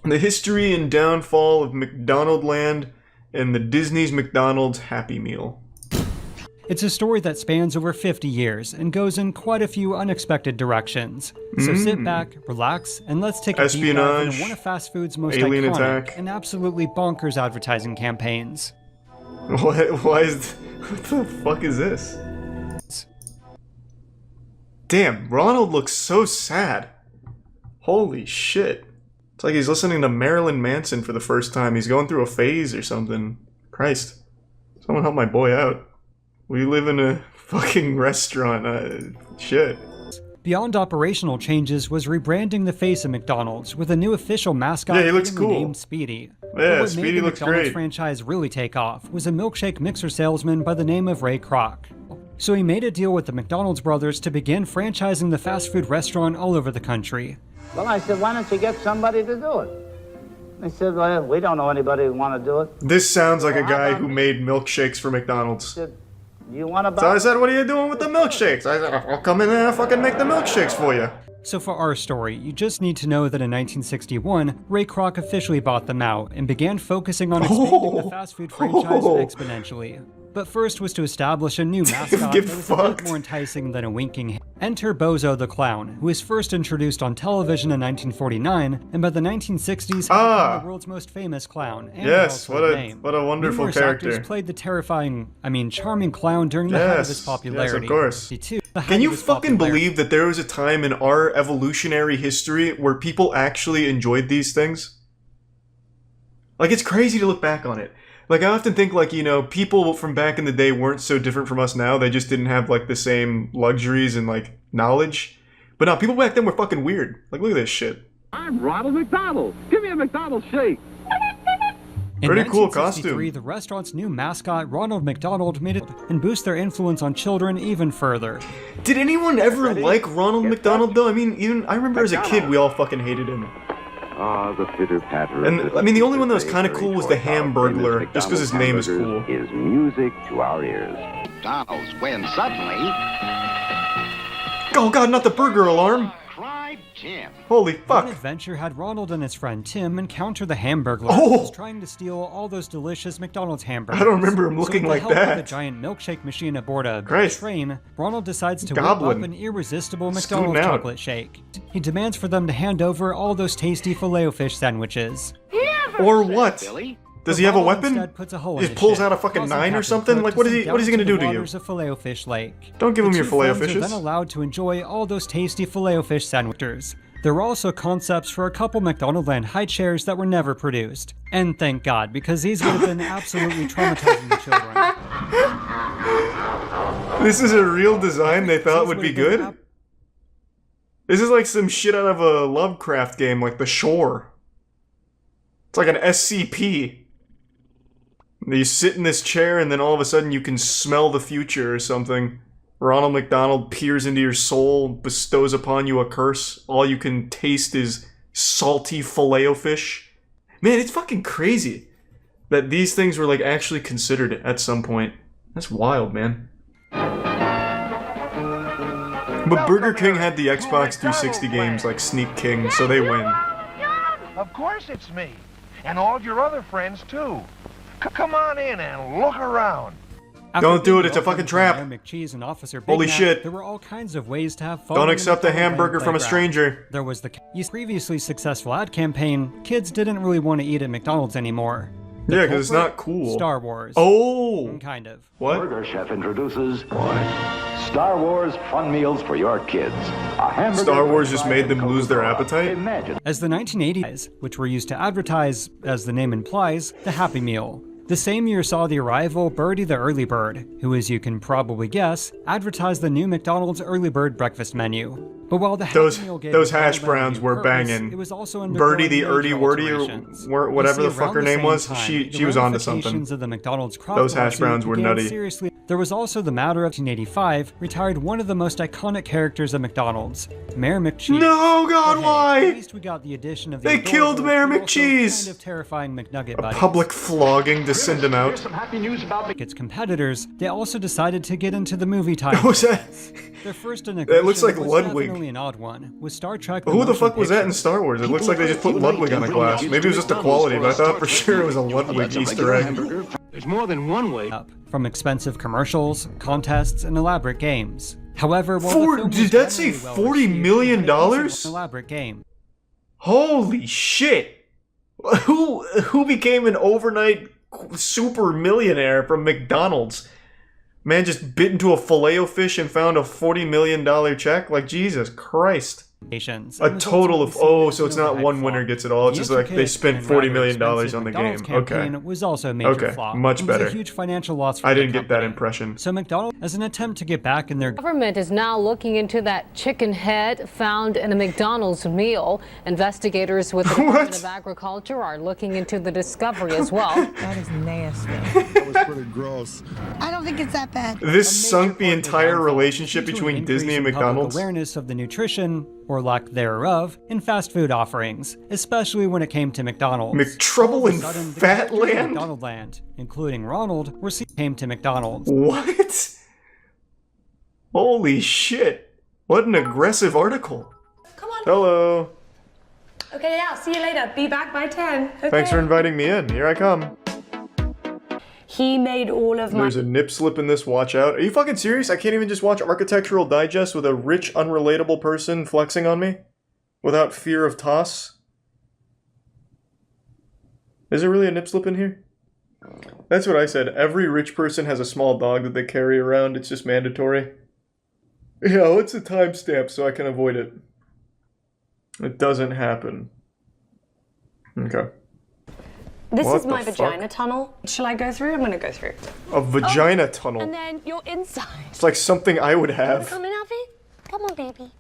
The history and downfall of McDonald Land and the Disney's McDonald's Happy Meal. It's a story that spans over 50 years and goes in quite a few unexpected directions. So sit back, relax, and let's take a deep dive into one of fast food's most alien iconic attack, and absolutely bonkers advertising campaigns. Why is... What the fuck is this? Damn, Ronald looks so sad. Holy shit. It's like he's listening to Marilyn Manson for the first time. He's going through a phase or something. Christ. Someone help my boy out. We live in a fucking restaurant. Shit. Beyond operational changes was rebranding the face of McDonald's with a new official mascot. Yeah, he looks cool. Named Speedy. Yeah, what Speedy made the looks McDonald's great. franchise really take off was a milkshake mixer salesman by the name of Ray Kroc. So he made a deal with the McDonald's brothers to begin franchising the fast food restaurant all over the country. Well, I said, why don't you get somebody to do it? They said, well, we don't know anybody who want to do it. This sounds like a guy who made milkshakes for McDonald's. You want to buy? So I said, what are you doing with the milkshakes? I said, I'll come in there and fucking make the milkshakes for you. So for our story, you just need to know that in 1961, Ray Kroc officially bought them out and began focusing on expanding the fast food franchise exponentially. But first was to establish a new mascot that was a bit more enticing than a winking hand. Enter Bozo the Clown, who was first introduced on television in 1949, and by the 1960s he became the world's most famous clown. And yes, what a name. wonderful Numerous character. Actors played the charming clown during the height of his popularity. Yes, of course. Can you fucking believe that there was a time in our evolutionary history where people actually enjoyed these things? Like, it's crazy to look back on it. Like, I often think, like, you know, people from back in the day weren't so different from us now. They just didn't have, like, the same luxuries and, like, knowledge. But no, people back then were fucking weird. Like, look at this shit. I'm Ronald McDonald. Give me a McDonald's shake. Pretty cool In 1963, costume. the restaurant's new mascot, Ronald McDonald, made it and boost their influence on children even further. Did anyone ever like Ronald McDonald, though? I mean, even I remember as a kid, we all fucking hated him. Ah, the pitter-patter. And, I mean, the only one that was kind of cool was the Hamburglar, just because his name is cool. Is music to our ears. McDonald's when suddenly... Oh god, not the burger alarm! Cried Jim. Holy One fuck. adventure had Ronald and his friend Tim encounter the Hamburglar, Oh! who was trying to steal all those delicious McDonald's hamburgers. I don't remember him looking so like with the help that. Of a giant milkshake machine aboard a Christ. train, Ronald decides to Goblin. whip up an irresistible Scooting McDonald's out. chocolate shake. He demands for them to hand over all those tasty Filet-O-Fish sandwiches. Or what? Billy? Does he have a Ronald weapon? instead puts a hole in Just his pulls ship, out a fucking causing 9 or Captain something? Cook Like, to what is sink he gonna down do the to you? waters of Filet-O-Fish Lake. Don't give him The your two friends Filet-O-Fishes. are then allowed to enjoy all those tasty Filet-O-Fish sandwiches. There were also concepts for a couple McDonald Land high chairs that were never produced. And thank God, because these would have been absolutely traumatizing the children. This is a real design they thought would be good? This is like some shit out of a Lovecraft game, like The Shore. It's like an SCP. You sit in this chair and then all of a sudden you can smell the future or something. Ronald McDonald peers into your soul, bestows upon you a curse. All you can taste is salty Filet-O-Fish. Man, it's fucking crazy that these things were like actually considered at some point. That's wild, man. But Burger King had the Xbox 360 games like Sneak King, so they win. Of course it's me. And all your other friends, too. Come on in and look around. Don't do it, it's a fucking trap. Mayor McCheese and Officer Big Holy Mac, shit. There were all kinds of ways to have fun. Don't in accept a the McDonald hamburger Land from a playground. stranger. There was the previously successful ad campaign, kids didn't really want to eat at McDonald's anymore. The Yeah, because it's culprit? not cool. Star Wars. Oh! Kind of. What? Burger Chef introduces Star Wars Fun Meals for your kids. A hamburger Star Wars just fried made them in lose their Coca-Cola. appetite? Imagine. As the 1980s, which were used to advertise, as the name implies, the Happy Meal. The same year saw the arrival Birdie the Early Bird, who, as you can probably guess, advertised the new McDonald's Early Bird breakfast menu. But while the Those Happy Meal gave those McDonald's hash a browns new were purpose, banging. it was also Birdie the undergoing Erdy major Wordy alterations. or whatever You the see, fuck around her the name same was, time, she the was onto something. ramifications of the McDonald's Those hash lawsuit browns were began nutty. Seriously, there was also the matter of 1985 retired one of the most iconic characters of McDonald's, Mayor McCheese. No, God, But hey, why? At least we got the addition of the They killed adorable Mayor but also McCheese! kind of terrifying McNugget A buddies. public flogging to send him out. Some happy news about Its competitors, they also decided to get into the movie title. What was that? Their first That looks like was Ludwig. definitely only an odd one, was Star Trek. Who the fuck was that in Star Wars? It looks like they just put Ludwig on a glass. Maybe it was just the quality, but I thought for sure it was a Ludwig Easter egg. There's more than one way. Up from expensive commercials, contests, and elaborate games. However, while the film Did was that say generally $40 million? well-received, it wasn't an elaborate game. Holy shit! Who became an overnight super millionaire from McDonald's? Man just bit into a filet-o-fish and found a $40 million check? Like, Jesus Christ. A total of, so it's not one winner gets it all, it's just like they spent $40 million on the game. Okay. Was also a major flop. Much better. It was a huge financial loss for I the didn't get that company. impression. So McDonald, as an attempt to get back in their Government is now looking into that chicken head found in a McDonald's meal. Investigators with the Department of Agriculture are looking into the discovery as well. That is nasty. That was pretty gross. I don't think it's that bad. This sunk the entire relationship due to an between increase Disney and in public McDonald's. awareness of the nutrition, or lack thereof, in fast food offerings, especially when it came to McDonald's. McTrouble All of a in sudden, the Fatland? characters in McDonaldland, including Ronald, came to McDonald's. What? Holy shit. What an aggressive article. Come on. Hello. Okay, yeah, see you later. Be back by 10. Okay. Thanks for inviting me in. Here I come. He made all of my... There's a nip slip in this, watch out. Are you fucking serious? I can't even just watch Architectural Digest with a rich, unrelatable person flexing on me? Without fear of toss? Is there really a nip slip in here? That's what I said. Every rich person has a small dog that they carry around. It's just mandatory. Yeah, what's the timestamp so I can avoid it? It doesn't happen. Okay. This What is my the vagina fuck? tunnel. Shall I go through? I'm gonna go through. A vagina tunnel. And then you're inside. It's like something I would have. Come in, Alfie. Come on, baby.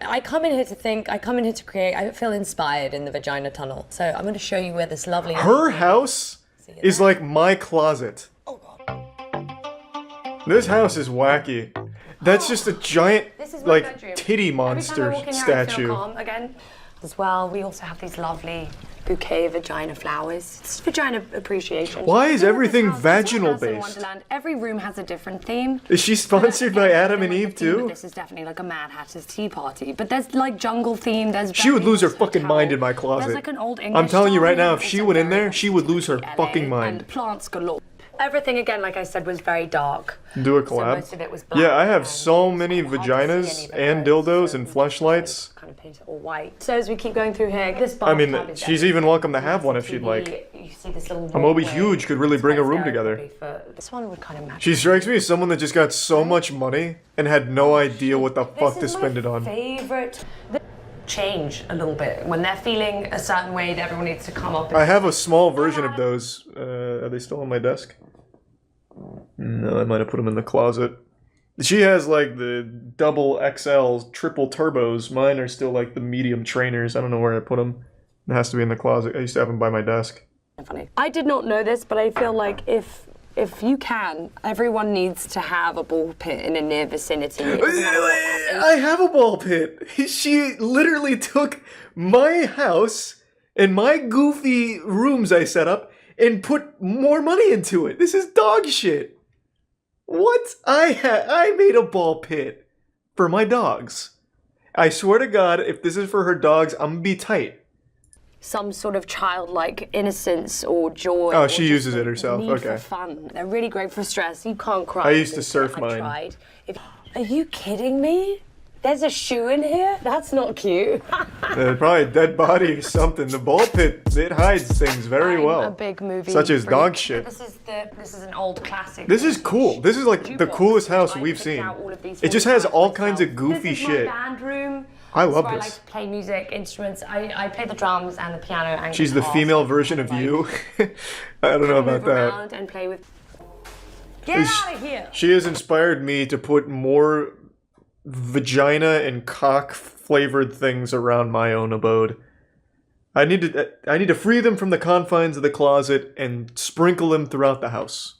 I come in here to think, I come in here to create, I feel inspired in the vagina tunnel. So I'm gonna show you where this lovely... Her house is like my closet. Oh, God. This house is wacky. That's just a giant, This is my like, bedroom. titty Every time I monster walk in here, I statue. feel calm again. As well, we also have these lovely bouquet of vagina flowers. It's vagina appreciation. Why is everything This house is vaginal Alice in based? Wonderland. Every room has a different theme. Is she sponsored by Adam and Eve too? This is definitely like a Mad Hatter's tea party. But there's like jungle theme. There's She would lose her berries, fucking hotel. mind in my There's closet. like an old English I'm telling you style right now, room, if she also went in very there, she would lose her LA, fucking mind. And plants galore. Everything again, like I said, was very dark. Do a So collab. most of it was black Yeah, I have and so it's many hard to see vaginas any and birds, dildos so and we fleshlights. kind of paint it all white. So as we keep going through here, this I mean, bathtub is she's definitely even welcome to have one if she'd TV. like. You see this little A Moby walkway. Huge could really It's bring a quite room scary together. probably for- This one would kind of match. She strikes me as someone that just got so much money and had no idea what the fuck to This is spend my it on. favorite. Change a little bit when they're feeling a certain way. That everyone needs to come up. I have a small version of those. Are they still on my desk? No, I might have put them in the closet. She has like the double XL, triple turbos. Mine are still like the medium trainers. I don't know where I put them. It has to be in the closet. I used to have them by my desk. Funny. I did not know this, but I feel like if you can, everyone needs to have a ball pit in a near vicinity. I have a ball pit. She literally took my house and my goofy rooms I set up and put more money into it. This is dog shit. What? I made a ball pit for my dogs. I swear to God, if this is for her dogs, I'm gonna be tight. Some sort of childlike innocence or joy. Oh, or she just uses the it herself. Need Okay. For fun. They're really great for stress. You can't cry. I used to with surf it. mine. I tried. Are you kidding me? There's a shoe in here? That's not cute. Probably a dead body or something. The ball pit, it hides things very well. I'm a big movie Such as freak. dog shit. This is an old classic. This is cool. This is like the Jukebox. coolest house I we've picked seen. out all of these It just for has all myself. kinds of goofy This is shit. my band room. I love This is where this. I like to play music, instruments. I play the drums and the piano. And She's the guitar, female so version of like, you. I don't know about move that. around and play with. Get out of here! She has inspired me to put more vagina and cock flavored things around my own abode. I need to free them from the confines of the closet and sprinkle them throughout the house.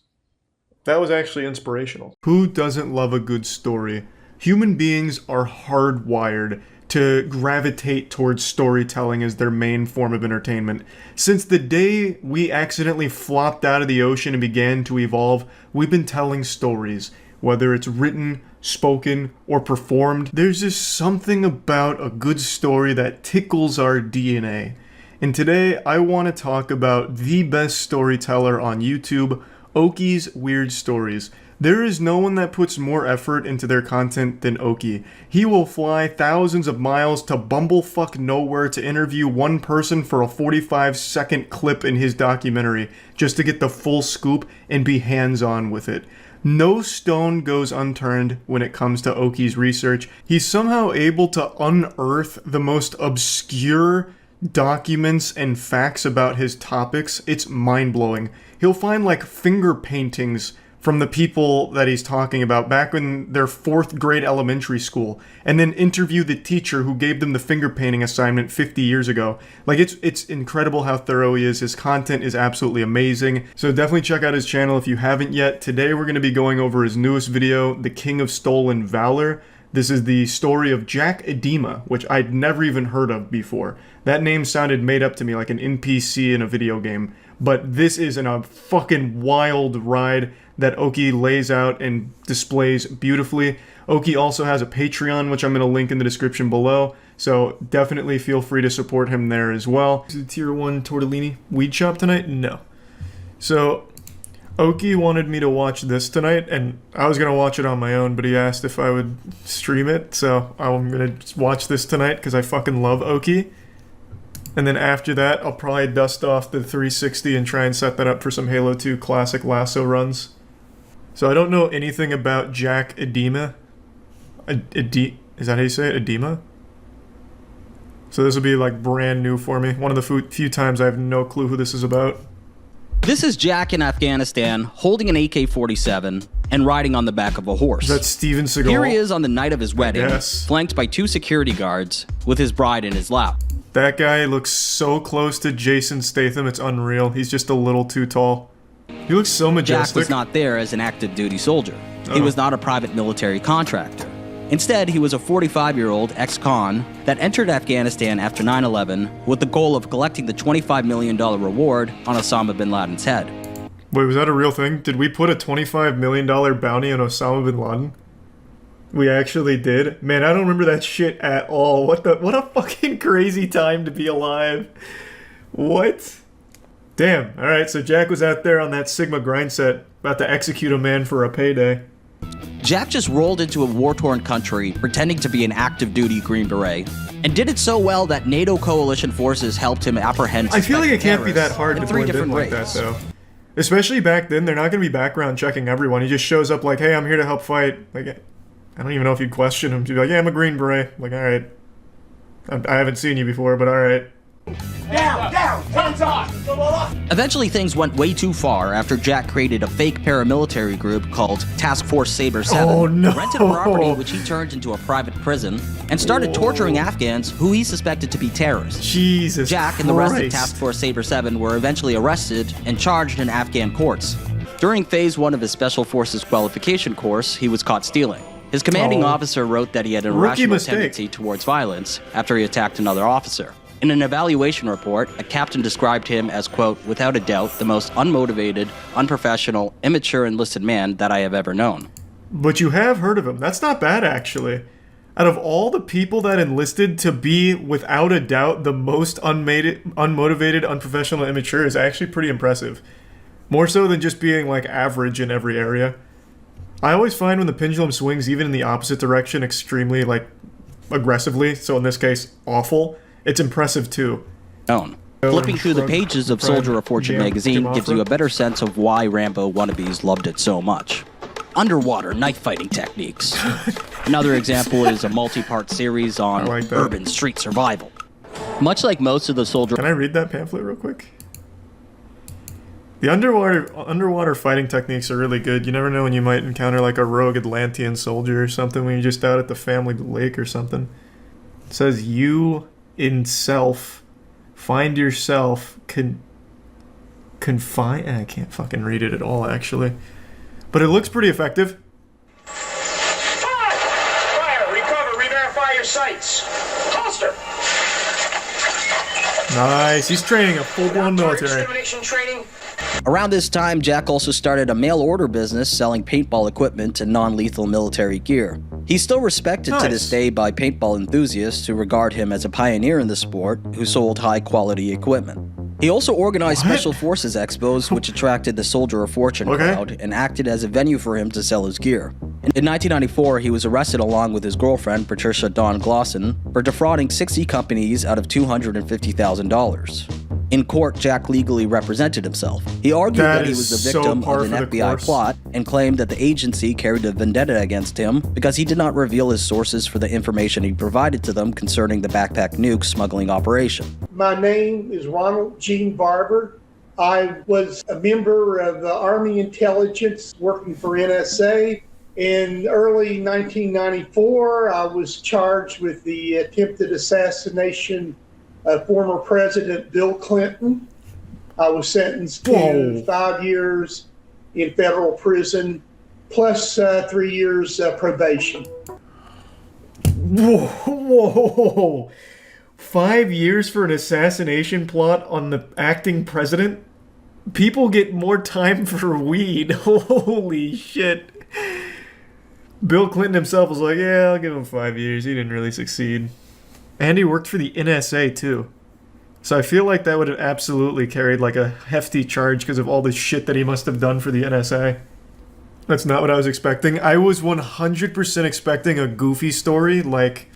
That was actually inspirational. Who doesn't love a good story? Human beings are hardwired to gravitate towards storytelling as their main form of entertainment. Since the day we accidentally flopped out of the ocean and began to evolve, we've been telling stories. whether it's written, spoken, or performed. There's just something about a good story that tickles our DNA. And today, I want to talk about the best storyteller on YouTube, Oki's Weird Stories. There is no one that puts more effort into their content than Oki. He will fly thousands of miles to bumblefuck nowhere to interview one person for a 45-second clip in his documentary, just to get the full scoop and be hands-on with it. No stone goes unturned when it comes to Oki's research. He's somehow able to unearth the most obscure documents and facts about his topics. It's mind-blowing. He'll find like finger paintings from the people that he's talking about back in their 4th grade elementary school, and then interview the teacher who gave them the finger painting assignment 50 years ago. Like, it's incredible how thorough he is. His content is absolutely amazing. So definitely check out his channel if you haven't yet. Today we're going to be going over his newest video, The King of Stolen Valor. This is the story of Jack Edema, which I'd never even heard of before. That name sounded made up to me like an NPC in a video game. But this is a fucking wild ride that Oki lays out and displays beautifully. Oki also has a Patreon, which I'm going to link in the description below. So definitely feel free to support him there as well. Is it Tier 1 tortellini weed shop tonight? No. So Oki wanted me to watch this tonight, and I was going to watch it on my own, but he asked if I would stream it. So I'm going to watch this tonight because I fucking love Oki. And then after that, I'll probably dust off the 360 and try and set that up for some Halo 2 classic lasso runs. So I don't know anything about Jack Edema. Is that how you say it? Edema? So this will be like brand new for me. One of the few times I have no clue who this is about. This is Jack in Afghanistan holding an AK-47 and riding on the back of a horse. Is that Steven Seagal? Here he is on the night of his wedding, flanked by 2 security guards with his bride in his lap. That guy looks so close to Jason Statham, it's unreal. He's just a little too tall. He looks so majestic. Jack was not there as an active duty soldier. He was not a private military contractor. Instead, he was a 45-year-old ex-con that entered Afghanistan after 9/11 with the goal of collecting the $25 million reward on Osama bin Laden's head. Wait, was that a real thing? Did we put a $25 million bounty on Osama bin Laden? We actually did? Man, I don't remember that shit at all. What a fucking crazy time to be alive. What? Damn. Alright, so Jack was out there on that Sigma grind set, about to execute a man for a payday. Jack just rolled into a war-torn country, pretending to be an active duty Green Beret, and did it so well that NATO coalition forces helped him apprehend I feel like it can't be that hard to blend in like that, though. Especially back then, they're not going to be background checking everyone. He just shows up like, hey, I'm here to help fight. Like, I don't even know if you'd question him. You'd be like, yeah, I'm a Green Beret. Like, alright. I haven't seen you before, but alright. Down! Hands off! Eventually, things went way too far after Jack created a fake paramilitary group called Task Force Saber 7, oh, no. rented a property which he turned into a private prison, and started torturing Afghans who he suspected to be terrorists. Jesus Jack and the rest of Task Force Saber 7 were eventually arrested and charged in Afghan courts. During Phase 1 of his Special Forces qualification course, he was caught stealing. His commanding officer wrote that he had an irrational tendency towards violence after he attacked another officer. In an evaluation report, a captain described him as, quote, without a doubt, the most unmotivated, unprofessional, immature enlisted man that I have ever known. But you have heard of him. That's not bad, actually. Out of all the people that enlisted, to be, without a doubt, the most unmotivated, unprofessional, immature is actually pretty impressive. More so than just being, like, average in every area. I always find when the pendulum swings, even in the opposite direction, extremely, like, aggressively, so in this case, awful, it's impressive too. Flipping through the pages of Soldier of Fortune magazine gives you a better sense of why Rambo wannabes loved it so much. Underwater knife fighting techniques. Another example is a multi-part series on urban street survival. Much like most of the Soldier... Can I read that pamphlet real quick? The underwater fighting techniques are really good. You never know when you might encounter like a rogue Atlantean soldier or something when you're just out at the family lake or something. It says you in self find yourself confine. I can't fucking read it at all actually, but it looks pretty effective. Fire! Recover! Re-verify your sights. Holster! Nice. He's training a full-blown military. Around this time, Jack also started a mail-order business selling paintball equipment and non-lethal military gear. He's still respected to this day by paintball enthusiasts who regard him as a pioneer in the sport who sold high-quality equipment. He also organized Special Forces expos, which attracted the Soldier of Fortune crowd and acted as a venue for him to sell his gear. In 1994, he was arrested along with his girlfriend, Patricia Dawn Glosson, for defrauding 60 companies out of $250,000. In court, Jack legally represented himself. He argued that he was the victim of an FBI plot and claimed that the agency carried a vendetta against him because he did not reveal his sources for the information he provided to them concerning the backpack nuke smuggling operation. My name is Ronald Gene Barber. I was a member of the Army Intelligence working for NSA. In early 1994, I was charged with the attempted assassination of former President Bill Clinton. I was sentenced to 5 years in federal prison, plus 3 years probation. Whoa. 5 years for an assassination plot on the acting president? People get more time for weed. Holy shit. Bill Clinton himself was like, yeah, I'll give him 5 years. He didn't really succeed. And he worked for the NSA too. So I feel like that would have absolutely carried like a hefty charge because of all the shit that he must have done for the NSA. That's not what I was expecting. I was 100% expecting a goofy story like,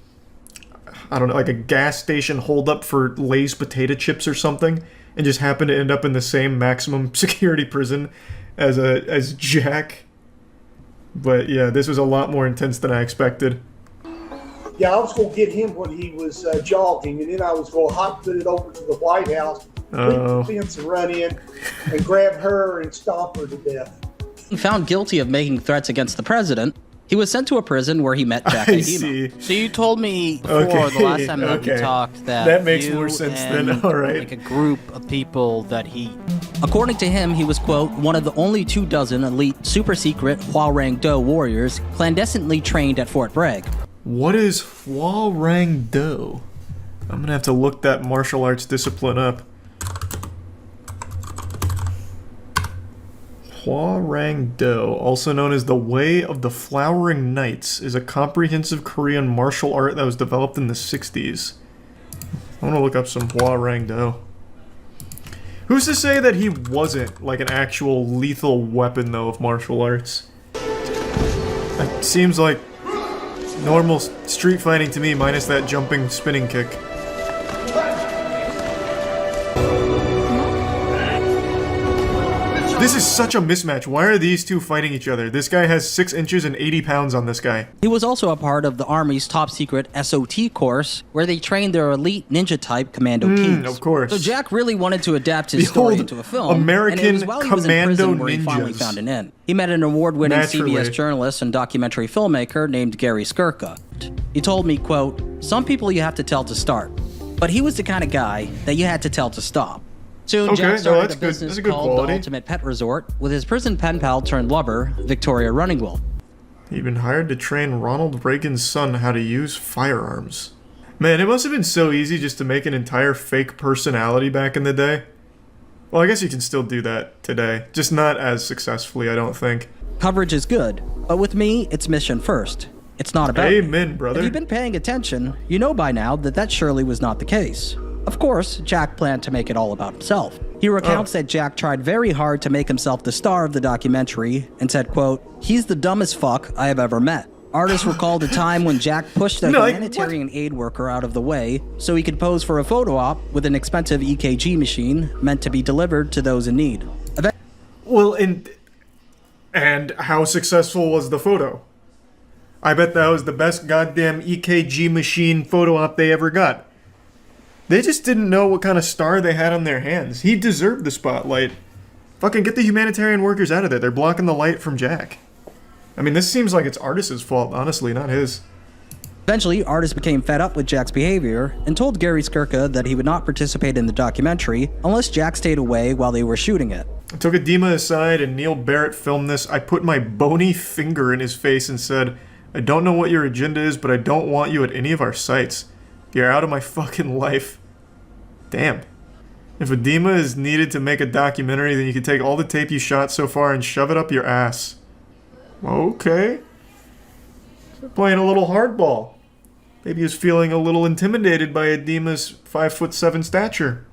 I don't know, like a gas station holdup for Lay's potato chips or something, and just happened to end up in the same maximum security prison as Jack. But yeah, this was a lot more intense than I expected. Yeah, I was going to get him when he was jogging, and then I was going to hot-foot it over to the White House, leap the fence and run in, and grab her and stomp her to death. Found guilty of making threats against the president, he was sent to a prison where he met Jack Adema. So you told me before the last time that we talked that makes more sense then. All right. Like a group of people that he... According to him, he was, quote, one of the only 24 elite super-secret Hwarang-Do warriors clandestinely trained at Fort Bragg. What is Hwarang-Do? I'm gonna have to look that martial arts discipline up. Hwarang-Do, also known as the Way of the Flowering Knights, is a comprehensive Korean martial art that was developed in the 60s. I want to look up some Hwarang-Do. Who's to say that he wasn't like an actual lethal weapon, though, of martial arts? It seems like normal street fighting to me, minus that jumping, spinning kick. This is such a mismatch. Why are these two fighting each other? This guy has 6 inches and 80 pounds on this guy. He was also a part of the Army's top-secret SOT course, where they trained their elite ninja-type commando teams. Of course. So Jack really wanted to adapt his story into a film, American and it was while he was in prison where he ninjas. finally found an end. He met an award-winning CBS journalist and documentary filmmaker named Gary Skirka. He told me, quote, "Some people you have to tell to start, but he was the kind of guy that you had to tell to stop." Soon, Jack started a business called The Ultimate Pet Resort with his prison pen pal turned lover, Victoria Runningwell. He even hired to train Ronald Reagan's son how to use firearms. Man, it must have been so easy just to make an entire fake personality back in the day. Well, I guess you can still do that today, just not as successfully, I don't think. Coverage is good, but with me, it's mission first. It's not about Amen, brother. If you've been paying attention, you know by now that that surely was not the case. Of course, Jack planned to make it all about himself. He recounts that Jack tried very hard to make himself the star of the documentary and said, quote, "He's the dumbest fuck I have ever met." Artists recalled a time when Jack pushed a humanitarian aid worker out of the way so he could pose for a photo op with an expensive EKG machine meant to be delivered to those in need. Well, and how successful was the photo? I bet that was the best goddamn EKG machine photo op they ever got. They just didn't know what kind of star they had on their hands. He deserved the spotlight. Fucking get the humanitarian workers out of there. They're blocking the light from Jack. I mean, this seems like it's Artis's fault, honestly, not his. Eventually, Artis became fed up with Jack's behavior and told Gary Skirka that he would not participate in the documentary unless Jack stayed away while they were shooting it. I took Adema aside and Neil Barrett filmed this. I put my bony finger in his face and said, "I don't know what your agenda is, but I don't want you at any of our sites. You're out of my fucking life." Damn. If edema is needed to make a documentary, then you can take all the tape you shot so far and shove it up your ass. Okay. Playing a little hardball. Maybe he was feeling a little intimidated by edema's 5'7" stature.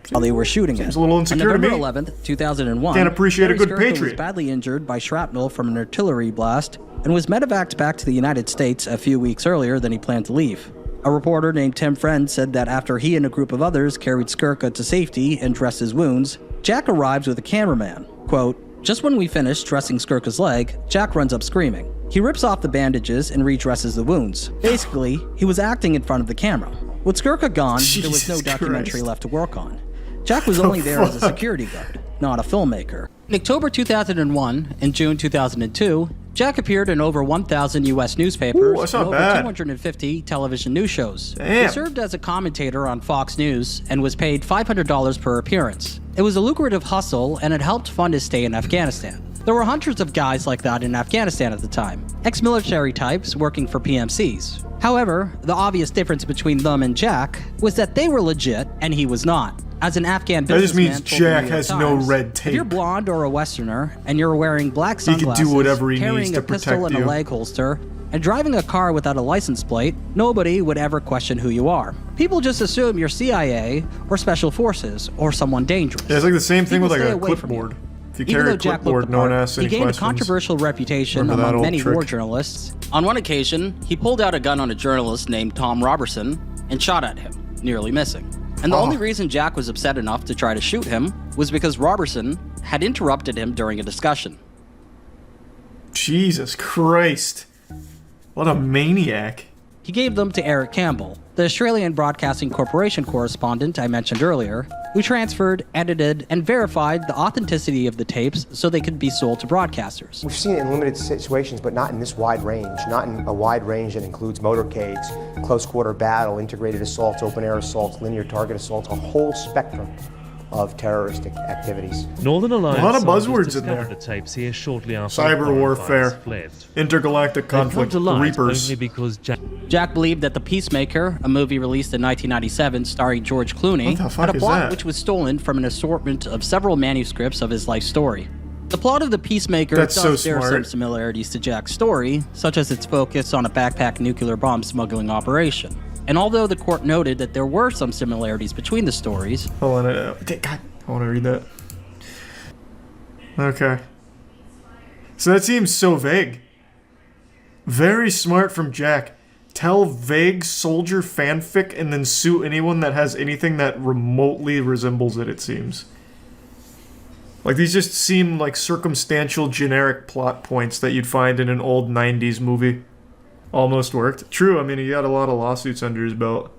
While they were shooting Seems a little insecure on to November me. 11th, 2001, Can't appreciate a Gary good Skirka patriot. was badly injured by shrapnel from an artillery blast and was medevaced back to the United States a few weeks earlier than he planned to leave. A reporter named Tim Friend said that after he and a group of others carried Skirka to safety and dressed his wounds, Jack arrives with a cameraman. Quote, "Just when we finished dressing Skirka's leg, Jack runs up screaming. He rips off the bandages and redresses the wounds. Basically, he was acting in front of the camera. With Skirka gone, there was no documentary left to work on. Jack was only there as a security guard, not a filmmaker." In October 2001 and June 2002, Jack appeared in over 1,000 U.S. newspapers that's and not over bad. 250 television news shows. Damn. He served as a commentator on Fox News and was paid $500 per appearance. It was a lucrative hustle and it helped fund his stay in Afghanistan. There were hundreds of guys like that in Afghanistan at the time, ex-military types working for PMCs. However, the obvious difference between them and Jack was that they were legit and he was not. As an Afghan That just businessman means told the Jack New York has no Times, red If you're tape. blonde or a Westerner and you're wearing black He can do sunglasses, whatever he needs carrying to a pistol protect in you. a leg holster, and driving a car without a license plate, nobody would ever question who you are. People just assume you're CIA or Special Forces or someone dangerous. Yeah, it's like the same thing People with like stay a away from you. clipboard. If you Even carry though a Jack looked clipboard, the no one part, asks he any gained questions. a controversial reputation Remember that among old many trick? war journalists. On one occasion, he pulled out a gun on a journalist named Tom Robertson and shot at him, nearly missing. And the only reason Jack was upset enough to try to shoot him was because Robertson had interrupted him during a discussion. Jesus Christ. What a maniac. He gave them to Eric Campbell, the Australian Broadcasting Corporation correspondent I mentioned earlier, who transferred, edited, and verified the authenticity of the tapes so they could be sold to broadcasters. We've seen it in limited situations, but not in this wide range, not in a wide range that includes motorcades, close quarter battle, integrated assaults, open air assaults, linear target assaults, a whole spectrum of terroristic activities. Northern Alliance A lot of soldiers buzzwords in there. discovered the tapes here shortly after Cyber the warfare, firefighters fled. intergalactic They've come conflict, to the light Reapers. only because Jack believed that The Peacemaker, a movie released in 1997 starring George Clooney, What the fuck had a is plot that? which was stolen from an assortment of several manuscripts of his life story. The plot of The Peacemaker That's does so bear some smart. similarities to Jack's story, such as its focus on a backpack nuclear bomb smuggling operation. And although the court noted that there were some similarities between the stories, Hold on, God, I want to read that. Okay. So that seems so vague. Very smart from Jack. Tell vague soldier fanfic and then sue anyone that has anything that remotely resembles it seems. Like, these just seem like circumstantial generic plot points that you'd find in an old 90s movie. Almost worked. True, I mean, he got a lot of lawsuits under his belt.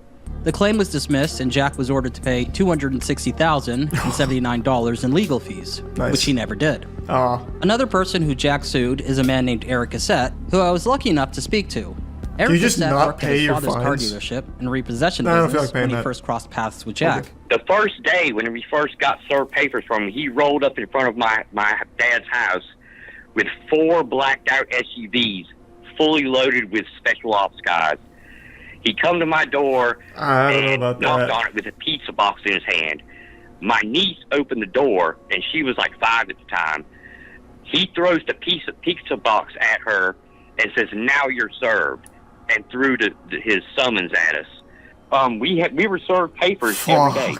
the claim was dismissed and Jack was ordered to pay $260,079 in legal fees, Nice. which he never did. Ah. Another person who Jack sued is a man named Eric Cassette, who I was lucky enough to speak to. Eric you just Cassette not worked at pay his your father's car fines? dealership and repossession I don't feel business like paying when he that. first crossed paths with Jack. The first day when we first got served papers from him, he rolled up in front of my dad's house with 4 blacked out SUVs fully loaded with special ops guys. He come to my door I don't know and about knocked that. on it with a pizza box in his hand. My niece opened the door, and she was like 5 at the time. He throws the pizza box at her and says, "Now you're served," and threw his summons at us. We were served papers every day.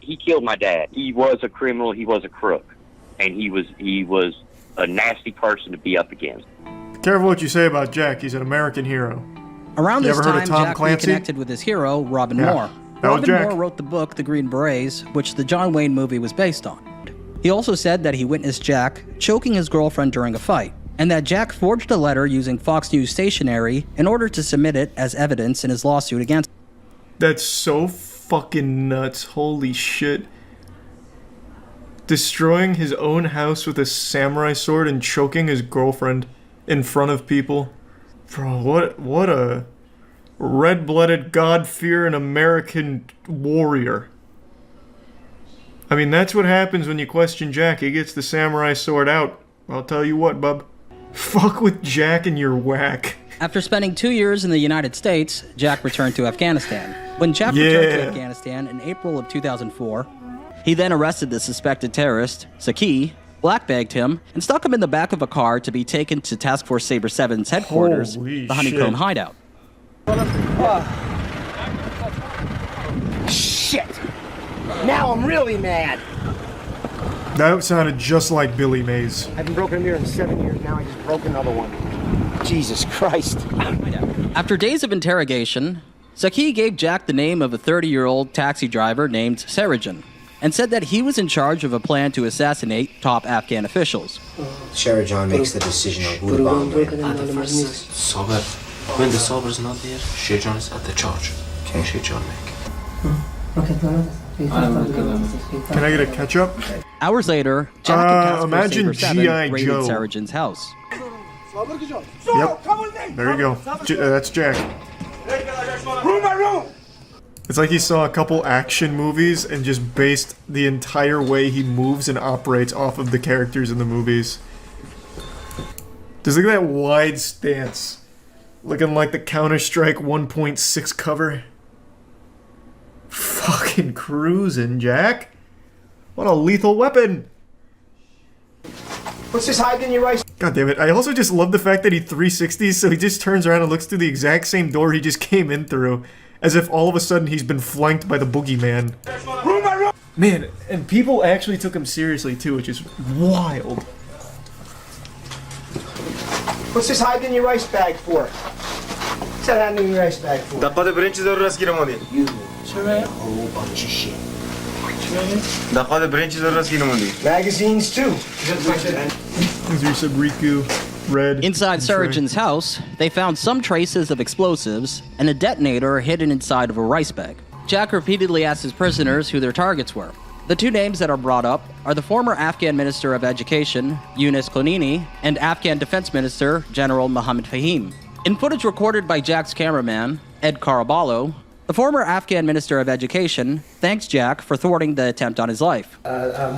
He killed my dad. He was a criminal. He was a crook, and he was a nasty person to be up against. Careful what you say about Jack. He's an American hero. Around You this ever heard time, of Tom Jack Clancy? reconnected with his hero, Robin Yeah, Moore. that was Robin Jack. Moore wrote the book The Green Berets, which the John Wayne movie was based on. He also said that he witnessed Jack choking his girlfriend during a fight, and that Jack forged a letter using Fox News stationery in order to submit it as evidence in his lawsuit against him. That's so fucking nuts. Holy shit. Destroying his own house with a samurai sword and choking his girlfriend in front of people. Bro, what a red-blooded, God-fearing American warrior. I mean, that's what happens when you question Jack. He gets the samurai sword out. I'll tell you what, bub. Fuck with Jack and you're whack. After spending 2 years in the United States, Jack returned to Afghanistan. When Jack returned to Afghanistan in April of 2004, he then arrested the suspected terrorist, Saki, blackbagged him, and stuck him in the back of a car to be taken to Task Force Sabre 7's headquarters, the Honeycomb Hideout. Shit! Now I'm really mad. That sounded just like Billy Mays. I haven't broken a mirror in 7 years. Now I just broke another one. Jesus Christ. After days of interrogation, Saki gave Jack the name of a 30-year-old taxi driver named Sarajan and said that he was in charge of a plan to assassinate top Afghan officials. Sarajan makes the decision on who to bomb. When the Saber is not there, Shajan is at the charge. Can Shajan make? Can I get a ketchup? Hours later, Jack and Task Force Sabre 7 G.I. raided Joe. Sarajan's house. Yep. There you go. That's Jack. It's like he saw a couple action movies and just based the entire way he moves and operates off of the characters in the movies. Just look at that wide stance. Looking like the Counter-Strike 1.6 cover. Fucking cruising, Jack. What a lethal weapon. What's this hiding in your eyes? God damn it. I also just love the fact that he 360s, so he just turns around and looks through the exact same door he just came in through. As if all of a sudden he's been flanked by the boogeyman. Man, and people actually took him seriously too, which is wild. What's this hiding in your rice bag for? What's that hiding in your rice bag for? You a whole bunch of shit. Magazines too. Inside Sarajan's house, they found some traces of explosives and a detonator hidden inside of a rice bag. Jack repeatedly asked his prisoners who their targets were. The two names that are brought up are the former Afghan Minister of Education, Yunus Konini, and Afghan Defense Minister, General Mohammad Fahim. In footage recorded by Jack's cameraman, Ed Caraballo, the former Afghan Minister of Education thanks Jack for thwarting the attempt on his life. And I'm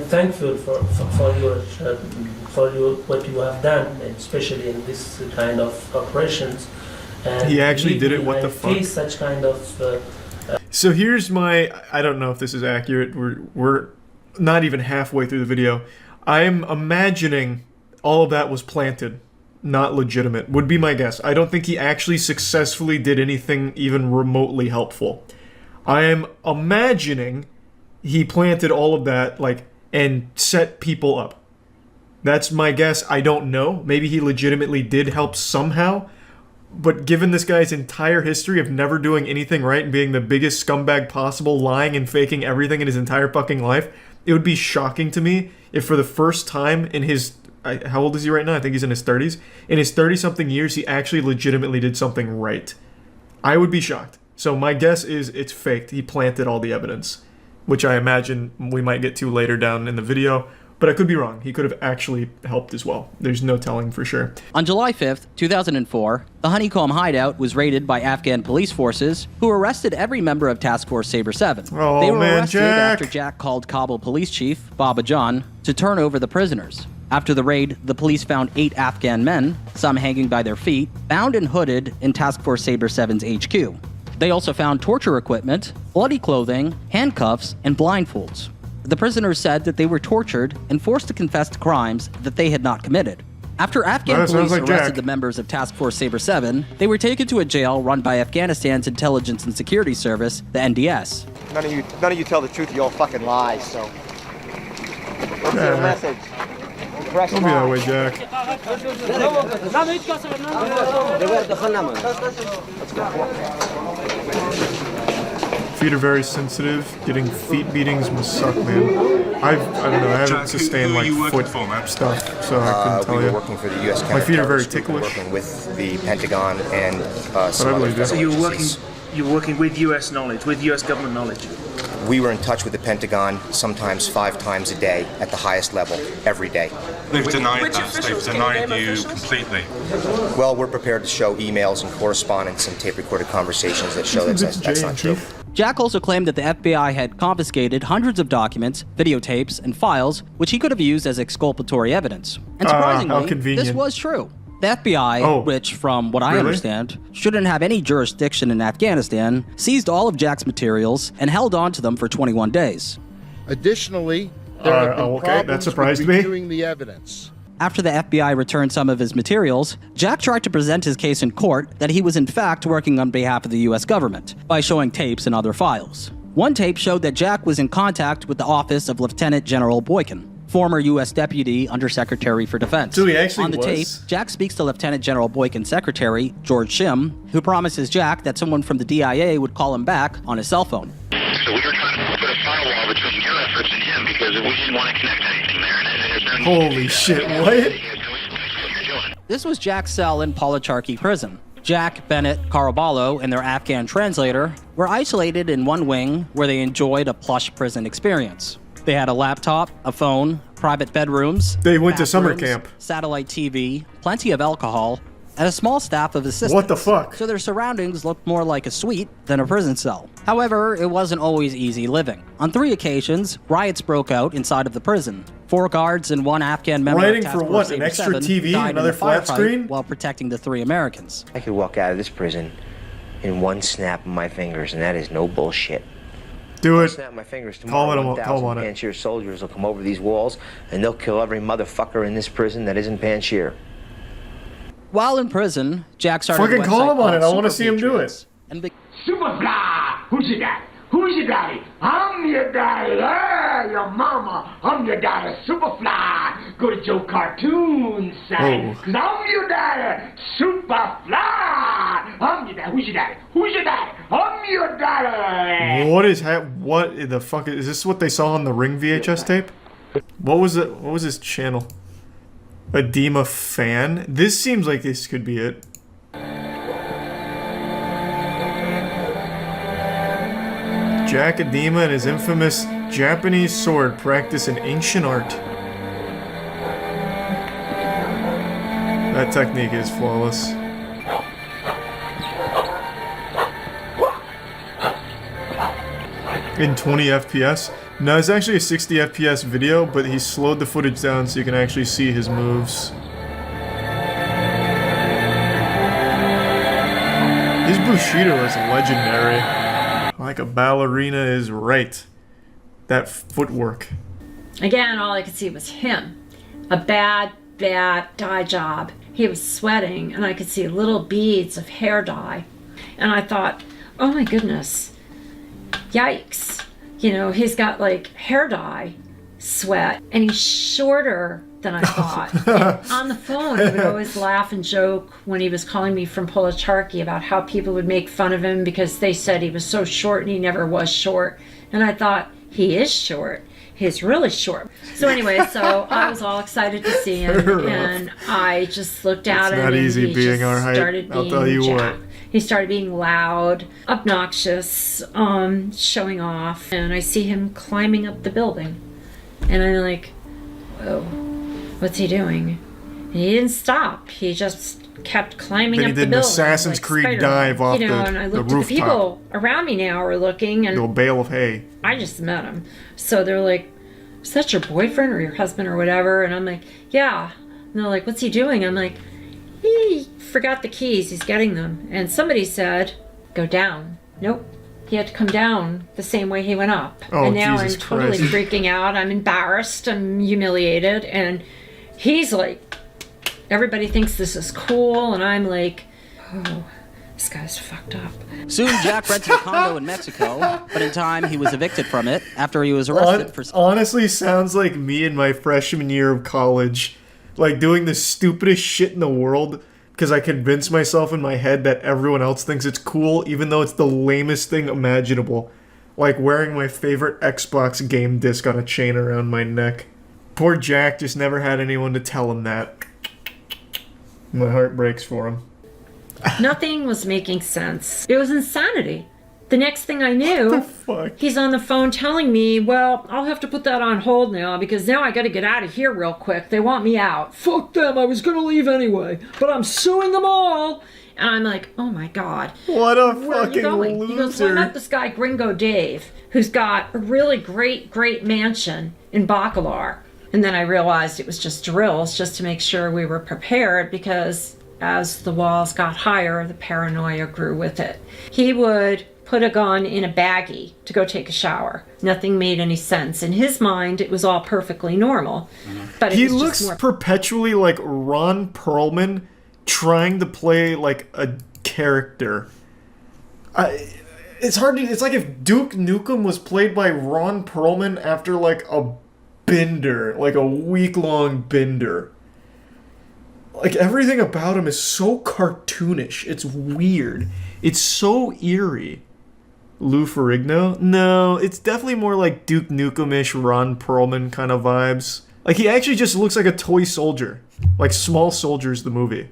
thankful for what you have done, especially in this kind of operations. And he actually did it, what the fuck? Face such kind of, So here's my, I don't know if this is accurate, we're not even halfway through the video. I'm imagining all of that was planted, not legitimate, would be my guess. I don't think he actually successfully did anything even remotely helpful. I am imagining he planted all of that, like, and set people up. That's my guess. I don't know. Maybe he legitimately did help somehow. But given this guy's entire history of never doing anything right and being the biggest scumbag possible, lying and faking everything in his entire fucking life, it would be shocking to me if for the first time in his... how old is he right now? I think he's in his 30s. In his 30-something years, he actually legitimately did something right. I would be shocked. So my guess is it's faked. He planted all the evidence, which I imagine we might get to later down in the video. But I could be wrong. He could have actually helped as well. There's no telling for sure. On July 5th, 2004, the Honeycomb Hideout was raided by Afghan police forces who arrested every member of Task Force Sabre 7. Oh, they were man, arrested Jack. after Jack called Kabul police chief, Baba John, to turn over the prisoners. After the raid, the police found 8 Afghan men, some hanging by their feet, bound and hooded in Task Force Sabre 7's HQ. They also found torture equipment, bloody clothing, handcuffs, and blindfolds. The prisoners said that they were tortured and forced to confess to crimes that they had not committed. After Afghan police arrested the members of Task Force Sabre 7, they were taken to a jail run by Afghanistan's Intelligence and Security Service, the NDS. None of you tell the truth. You all fucking lie. So, what's your message? Don't be that way, Jack. Feet are very sensitive. Getting feet beatings must suck, man. I don't know. I haven't sustained like foot stuff, so I couldn't tell we you. were working for the U.S. My feet are very counterterrorist group, ticklish. working with the Pentagon and some other believe federal you. So you were agencies. working with U.S. knowledge, with U.S. government knowledge. We were in touch with the Pentagon sometimes 5 times a day at the highest level, every day. They've denied that. They've denied you completely. Well, we're prepared to show emails and correspondence and tape-recorded conversations that show that's not true. Jack also claimed that the FBI had confiscated hundreds of documents, videotapes, and files, which he could have used as exculpatory evidence. And surprisingly, this was true. The FBI, which, from what I understand, shouldn't have any jurisdiction in Afghanistan, seized all of Jack's materials and held on to them for 21 days. Additionally, there have been problems with reviewing the evidence. After the FBI returned some of his materials, Jack tried to present his case in court that he was in fact working on behalf of the US government by showing tapes and other files. One tape showed that Jack was in contact with the office of Lieutenant General Boykin, former U.S. Deputy Undersecretary for Defense. So he actually On the tape, Jack speaks to Lieutenant General Boykin's secretary, George Shim, who promises Jack that someone from the DIA would call him back on his cell phone. So we were trying to put a firewall between your efforts and him because we didn't want to connect anything there. And holy shit, what? This was Jack's cell in Policharki prison. Jack, Bennett, Caraballo, and their Afghan translator were isolated in one wing where they enjoyed a plush prison experience. They had a laptop, a phone, private bedrooms. They went to summer camp. Satellite TV, plenty of alcohol, and a small staff of assistants. What the fuck? So their surroundings looked more like a suite than a prison cell. However, it wasn't always easy living. On 3 occasions, riots broke out inside of the prison. 4 guards and 1 Afghan member Rioting of Task for Force what? Sabre An extra 7 TV? died in Another a flat firefight screen? while protecting the 3 Americans. I could walk out of this prison in one snap of my fingers, and that is no bullshit. Do it. Snap my fingers tomorrow. 1,000 Panjshir soldiers will come over these walls, and they'll kill every motherfucker in this prison that isn't Panjshir. While in prison, Jack started fucking call him on it. I want to see him do it. Superfly! Who's your daddy? Who's your daddy? I'm your daddy. Yeah, your mama. I'm your daddy. Superfly. Go to Joe Cartoon, son. Cause I'm your daddy. Superfly. I'm your daddy. Who's your daddy? Who's your daddy? I'm your daddy. What the fuck is this? What they saw on the Ring VHS tape? What was it? What was his channel? Edema fan? This seems like this could be it. Jack Edema and his infamous Japanese sword practice an ancient art. That technique is flawless. In 20 FPS? No, it's actually a 60 FPS video, but he slowed the footage down so you can actually see his moves. His Bushido is legendary. Like a ballerina is right. That footwork. Again, all I could see was him. A bad dye job. He was sweating, and I could see little beads of hair dye. And I thought, oh my goodness, yikes. You know, he's got like hair dye, sweat, and he's shorter than I thought. And on the phone, he would always laugh and joke when he was calling me from Policharki about how people would make fun of him because they said he was so short and he never was short. And I thought, he is short. He's really short. So anyway, so I was all excited to see him, and I just looked at him, not and easy he being just our height, started I'll being tell you Jack. what. He started being loud, obnoxious, showing off, and I see him climbing up the building, and I'm like, whoa, what's he doing? And he didn't stop. He just kept climbing up the building. Then he did an Assassin's like Creed Spider-Man. dive off you know, the and I looked rooftop. at the people around me now are looking, and Little bale of hay. I just met him. So they're like, is that your boyfriend or your husband or whatever? And I'm like, yeah. And they're like, what's he doing? I'm like, he forgot the keys. He's getting them. And somebody said, go down. Nope. He had to come down the same way he went up. Oh, and now Jesus I'm totally Christ. freaking out. I'm embarrassed. I'm humiliated. And he's like, everybody thinks this is cool. And I'm like, oh, this guy's fucked up. Soon, Jack rented a condo in Mexico, but in time he was evicted from it after he was arrested for... Honestly, sounds like me in my freshman year of college. Like, doing the stupidest shit in the world because I convinced myself in my head that everyone else thinks it's cool, even though it's the lamest thing imaginable. Like wearing my favorite Xbox game disc on a chain around my neck. Poor Jack just never had anyone to tell him that. My heart breaks for him. Nothing was making sense. It was insanity. The next thing I knew, he's on the phone telling me, well, I'll have to put that on hold now because now I gotta get out of here real quick. They want me out. Fuck them, I was gonna leave anyway, but I'm suing them all. And I'm like, oh my God. What a Where fucking are you going? He goes, well, I met this guy, Gringo Dave, who's got a really great mansion in Bacalar. And then I realized it was just drills, just to make sure we were prepared, because as the walls got higher, the paranoia grew with it. He would put a gun in a baggie to go take a shower. Nothing made any sense. In his mind, it was all perfectly normal. But he looks perpetually like Ron Perlman trying to play like a character. It's hard to... It's like if Duke Nukem was played by Ron Perlman after like a bender, like a week-long bender. Like, everything about him is so cartoonish. It's weird. It's so eerie. Lou Ferrigno? No, it's definitely more like Duke Nukem-ish, Ron Perlman kind of vibes. Like, he actually just looks like a toy soldier. Like Small Soldiers, the movie.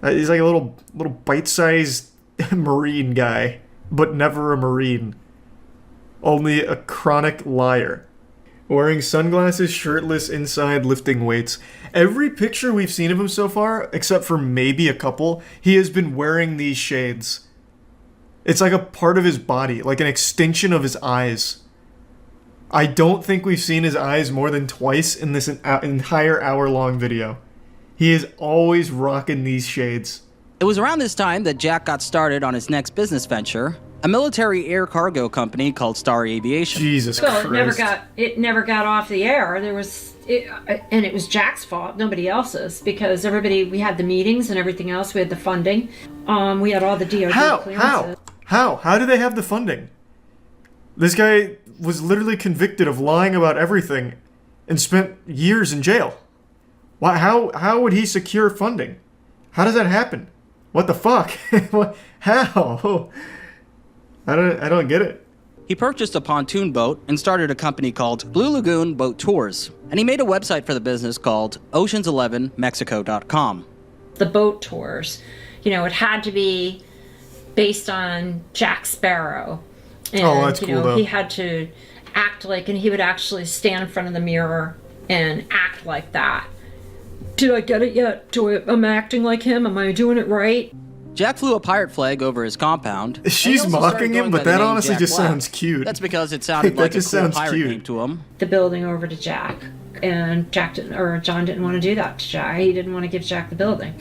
He's like a little bite-sized Marine guy, but never a Marine. Only a chronic liar. Wearing sunglasses, shirtless, inside, lifting weights. Every picture we've seen of him so far, except for maybe a couple, he has been wearing these shades. It's like a part of his body, like an extension of his eyes. I don't think we've seen his eyes more than twice in this entire hour-long video. He is always rocking these shades. It was around this time that Jack got started on his next business venture, a military air cargo company called Star Aviation. Jesus Christ. It never got off the air. And it was Jack's fault, nobody else's, because we had the meetings and everything else. We had the funding. We had all the DOD clearances. How do they have the funding? This guy was literally convicted of lying about everything and spent years in jail. How would he secure funding? How does that happen? What the fuck? How? I don't get it. He purchased a pontoon boat and started a company called Blue Lagoon Boat Tours, and he made a website for the business called oceans11mexico.com. The boat tours, it had to be based on Jack Sparrow. And, that's cool, though. He had to act like, and he would actually stand in front of the mirror and act like that. Did I get it yet? Am I acting like him? Am I doing it right? Jack flew a pirate flag over his compound. She's mocking him, but that honestly just sounds cute. That's because it sounded like a cool pirate name to him. The building over to Jack, and John didn't want to do that to Jack. He didn't want to give Jack the building.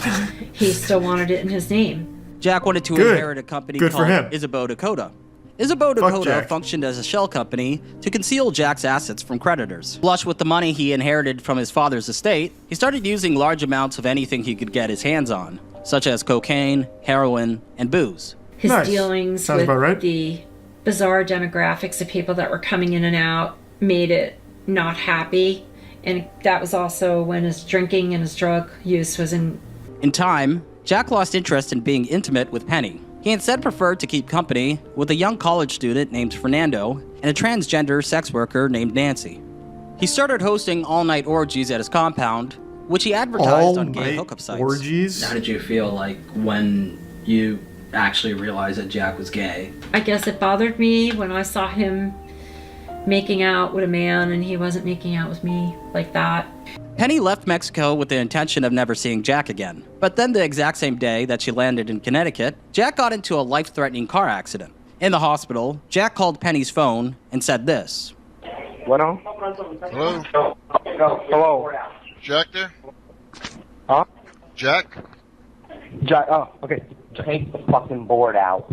He still wanted it in his name. Jack wanted to inherit a company called Isabeau Dakota. Isabeau Dakota functioned as a shell company to conceal Jack's assets from creditors. Flush with the money he inherited from his father's estate, he started using large amounts of anything he could get his hands on, such as cocaine, heroin, and booze. His dealings with the bizarre demographics of people that were coming in and out made it not happy. And that was also when his drinking and his drug use was in... In time, Jack lost interest in being intimate with Penny. He instead preferred to keep company with a young college student named Fernando and a transgender sex worker named Nancy. He started hosting all-night orgies at his compound, which he advertised on gay hookup sites. Orgies? How did you feel like when you actually realized that Jack was gay? I guess it bothered me when I saw him making out with a man and he wasn't making out with me like that. Penny left Mexico with the intention of never seeing Jack again. But then the exact same day that she landed in Connecticut, Jack got into a life-threatening car accident. In the hospital, Jack called Penny's phone and said this. What on? Hello? Hello? Jack there? Huh? Jack? Jack, okay. Take the fucking board out.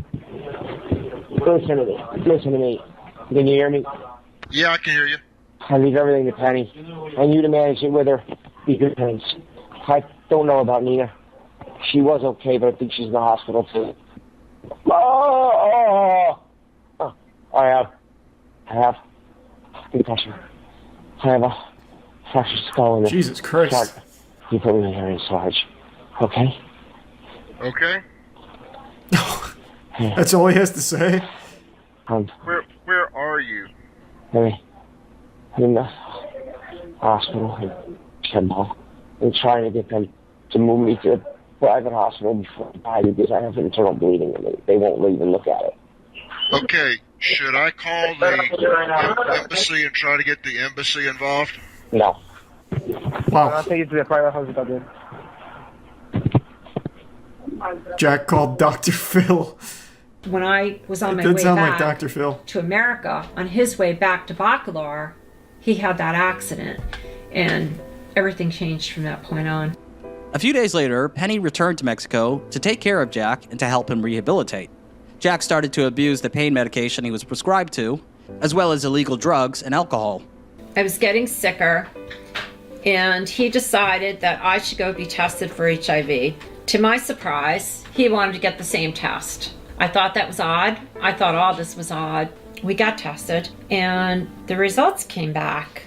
Listen to me. Can you hear me? Yeah, I can hear you. I leave everything to Penny. And you to manage it with her. Be good friends. I don't know about Nina. She was okay, but I think she's in the hospital too. I have concussion. I have a fractured skull in the... Jesus Christ. You put me in here in Sarge. Okay? Okay. That's all he has to say? Where are you? I'm in the hospital in Kimball. I'm trying to get them to move me to a private hospital before I die because I have internal bleeding and they won't even look at it. Okay, should I call the embassy and try to get the embassy involved? No. Wow. I'll take you to the private hospital, dude. Jack called Dr. Phil. When I was on my It did way sound back like Dr. Phil. to America, on his way back to Bacalar, he had that accident, and everything changed from that point on. A few days later, Penny returned to Mexico to take care of Jack and to help him rehabilitate. Jack started to abuse the pain medication he was prescribed to, as well as illegal drugs and alcohol. I was getting sicker, and he decided that I should go be tested for HIV. To my surprise, he wanted to get the same test. I thought that was odd. I thought all this was odd. We got tested, and the results came back,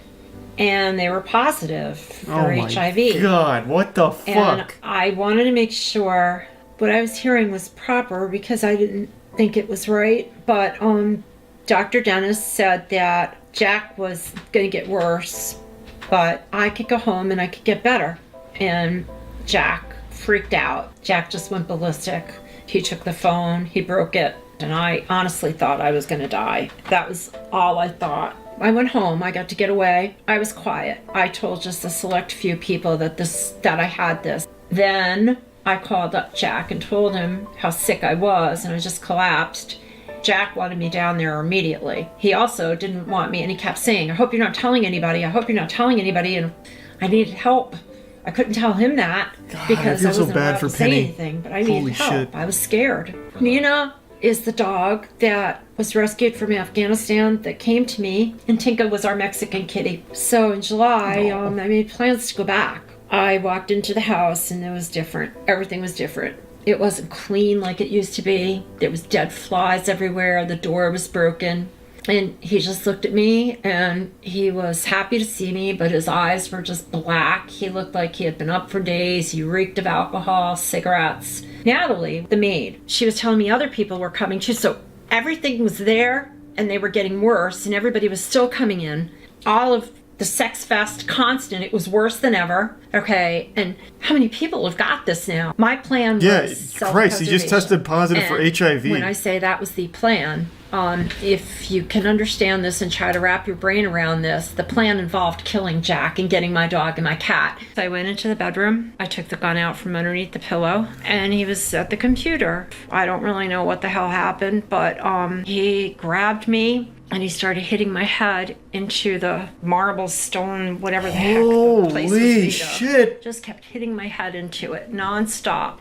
and they were positive for HIV. Oh my God, what the fuck? And I wanted to make sure what I was hearing was proper because I didn't think it was right. But Dr. Dennis said that Jack was going to get worse, but I could go home and I could get better. And Jack freaked out. Jack just went ballistic. He took the phone, he broke it, and I honestly thought I was going to die. That was all I thought. I went home, I got to get away. I was quiet. I told just a select few people that I had this. Then I called up Jack and told him how sick I was, and I just collapsed. Jack wanted me down there immediately. He also didn't want me, and he kept saying, I hope you're not telling anybody, I hope you're not telling anybody, and I needed help. I couldn't tell him that because I wasn't allowed to say anything, but I needed help. I was scared. Nina is the dog that was rescued from Afghanistan that came to me, and Tinka was our Mexican kitty. So in July, I made plans to go back. I walked into the house and it was different. Everything was different. It wasn't clean like it used to be. There was dead flies everywhere. The door was broken. And he just looked at me and he was happy to see me, but his eyes were just black. He looked like he had been up for days. He reeked of alcohol, cigarettes. Natalie, the maid, she was telling me other people were coming too. So everything was there and they were getting worse and everybody was still coming in. All of the sex fest constant, it was worse than ever. Okay, and how many people have got this now? My plan was Christ, he just tested positive for HIV. When I say that was the plan, if you can understand this and try to wrap your brain around this, the plan involved killing Jack and getting my dog and my cat. So I went into the bedroom, I took the gun out from underneath the pillow, and he was at the computer. I don't really know what the hell happened, but he grabbed me and he started hitting my head into the marble stone, whatever the heck the place was made of. Shit! Just kept hitting my head into it nonstop.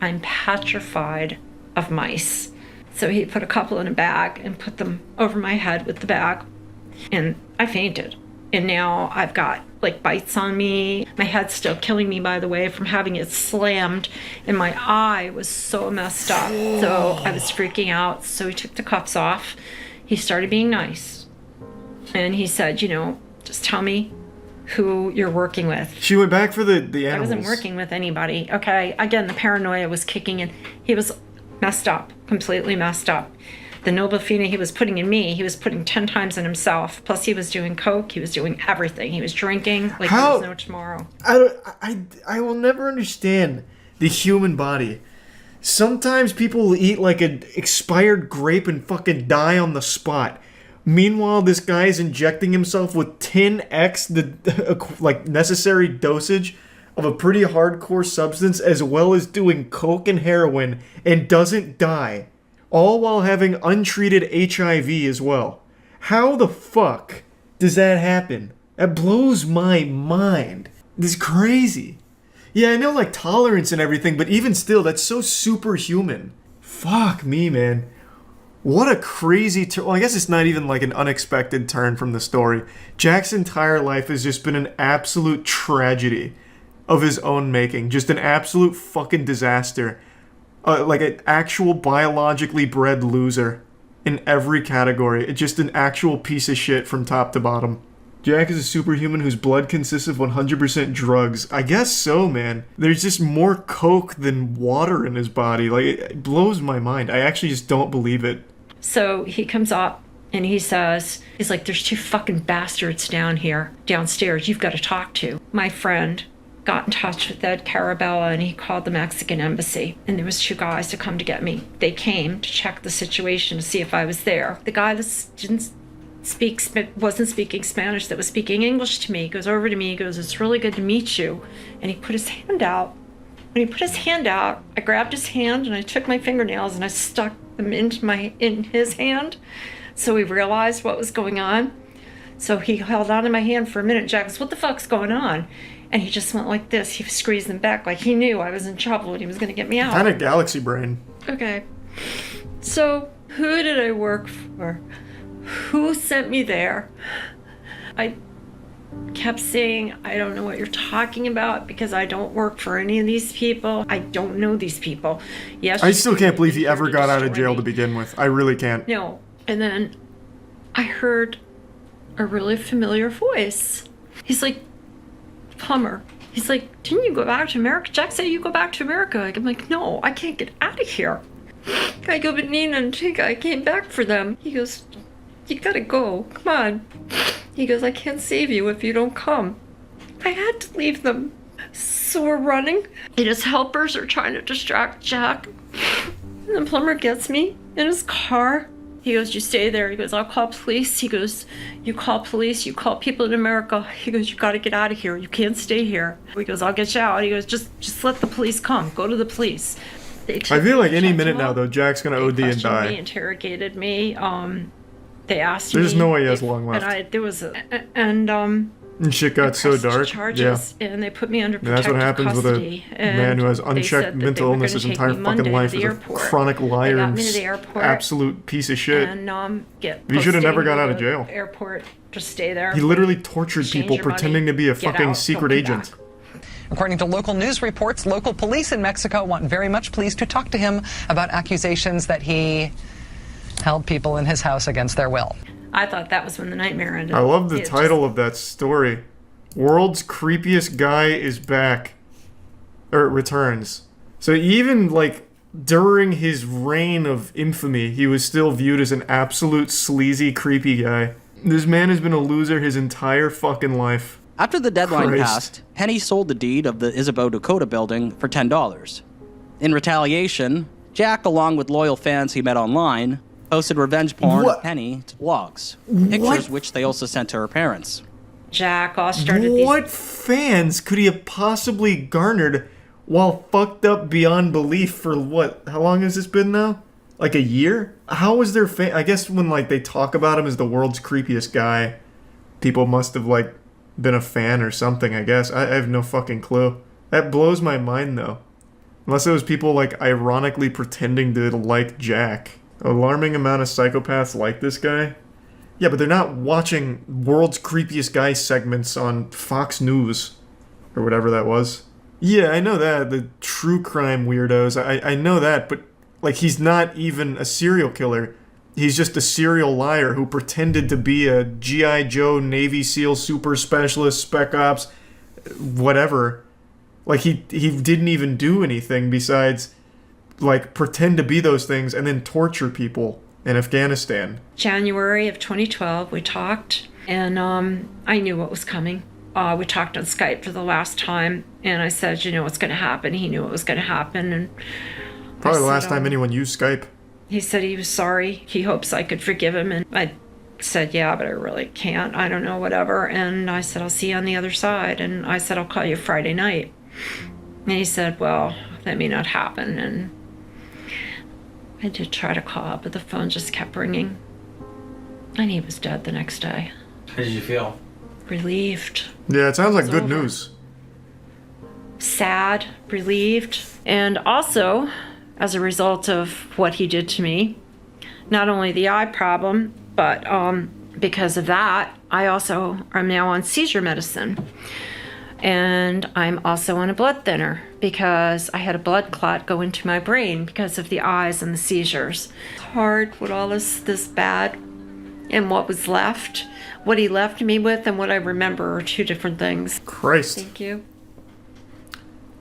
I'm petrified of mice. So he put a couple in a bag and put them over my head with the bag. And I fainted. And now I've got like bites on me. My head's still killing me, by the way, from having it slammed. And my eye was so messed up. So I was freaking out. So he took the cuffs off. He started being nice. And he said, you know, just tell me who you're working with. She went back for the animals. I wasn't working with anybody. Okay, again, the paranoia was kicking in. He was messed up, completely messed up. The Noblefina he was putting in me, he was putting 10 times in himself. Plus he was doing coke, he was doing everything. He was drinking like there was no tomorrow. I will never understand the human body. Sometimes people will eat like an expired grape and fucking die on the spot. Meanwhile, this guy is injecting himself with 10x the like necessary dosage of a pretty hardcore substance, as well as doing coke and heroin, and doesn't die. All while having untreated HIV as well. How the fuck does that happen? That blows my mind. This is crazy. Yeah, I know like tolerance and everything, but even still, that's so superhuman. Fuck me, man. What a crazy turn. Well, I guess it's not even like an unexpected turn from the story. Jack's entire life has just been an absolute tragedy of his own making. Just an absolute fucking disaster. Like an actual biologically bred loser in every category. Just an actual piece of shit from top to bottom. Jack is a superhuman whose blood consists of 100% drugs. I guess so, man. There's just more coke than water in his body. Like, it blows my mind. I actually just don't believe it. So he comes up and he says, he's like, there's 2 fucking bastards downstairs you've got to talk to. My friend got in touch with Ed Carabella and he called the Mexican embassy. And there was 2 guys to come to get me. They came to check the situation to see if I was there. The guy that wasn't speaking Spanish, that was speaking English to me, goes over to me, he goes, it's really good to meet you. And he put his hand out When he put his hand out, I grabbed his hand and I took my fingernails and I stuck them in his hand. So he realized what was going on. So he held on to my hand for a minute. Jack goes, "What the fuck's going on?" And he just went like this. He squeezed them back like he knew I was in trouble and he was going to get me out. Kind of galaxy brain. Okay. So who did I work for? Who sent me there? I kept saying, "I don't know what you're talking about because I don't work for any of these people. I don't know these people." Yes. I still can't believe he ever got out of jail to begin with. I really can't. No. And then I heard a really familiar voice. He's like, "Plumber." He's like, "Didn't you go back to America?" Jack said, "You go back to America." I'm like, "No, I can't get out of here." I go, "But Nina and Tika, I came back for them." He goes, "You gotta go. Come on." He goes, "I can't save you if you don't come." I had to leave them. So we're running, and his helpers are trying to distract Jack. And the plumber gets me in his car. He goes, "You stay there." He goes, "I'll call police." He goes, "You call police, you call people in America." He goes, "You gotta get out of here. You can't stay here." He goes, "I'll get you out." He goes, just let the police come. Go to the police." I feel like any minute now, though, Jack's gonna OD and die. They interrogated me. They asked me. There's no way he has long left. And shit got so dark. Charges, and they put me under And that's what protective happens custody, with a man who has unchecked mental illness his entire fucking life. Is a chronic liar and absolute piece of shit. And He should have never got out of jail. Airport, just stay there. He literally tortured people pretending to be a fucking secret agent. According to local news reports, local police in Mexico want very much police to talk to him about accusations that he held people in his house against their will. I thought that was when the nightmare ended. I love the title of that story. World's creepiest guy is back. Or returns. So even, like, during his reign of infamy, he was still viewed as an absolute sleazy, creepy guy. This man has been a loser his entire fucking life. After the deadline Christ. passed, Henny sold the deed of the Isabeau Dakota building for $10. In retaliation, Jack, along with loyal fans he met online, posted revenge porn of Henny to blogs. Pictures which they also sent to her parents. Jack all started What fans could he have possibly garnered while fucked up beyond belief for what? How long has this been now? Like a year? How was their fan? I guess when like they talk about him as the world's creepiest guy, people must have like been a fan or something, I guess. I have no fucking clue. That blows my mind though. Unless it was people like ironically pretending to like Jack. Alarming amount of psychopaths like this guy. Yeah, but they're not watching World's Creepiest Guy segments on Fox News. Or whatever that was. Yeah, I know that. The true crime weirdos. I know that, but like he's not even a serial killer. He's just a serial liar who pretended to be a G.I. Joe, Navy SEAL, super specialist, spec ops, whatever. Like he didn't even do anything besides like pretend to be those things and then torture people in Afghanistan. January of 2012, we talked, and I knew what was coming. We talked on Skype for the last time, and I said, "You know what's going to happen." He knew what was going to happen, and probably the last time anyone used Skype. He said he was sorry. He hopes I could forgive him, and I said, "Yeah, but I really can't. I don't know, whatever." And I said, "I'll see you on the other side." And I said, "I'll call you Friday night." And he said, "Well, that may not happen." And I did try to call, but the phone just kept ringing. And he was dead the next day. How did you feel? Relieved. Yeah, it sounds like good over. news. Sad, relieved, and also, as a result of what he did to me, not only the eye problem, but because of that, I also am now on seizure medicine. And I'm also on a blood thinner because I had a blood clot go into my brain because of the eyes and the seizures. It's hard with all this bad and what was left. What he left me with and what I remember are two different things. Christ. Thank you.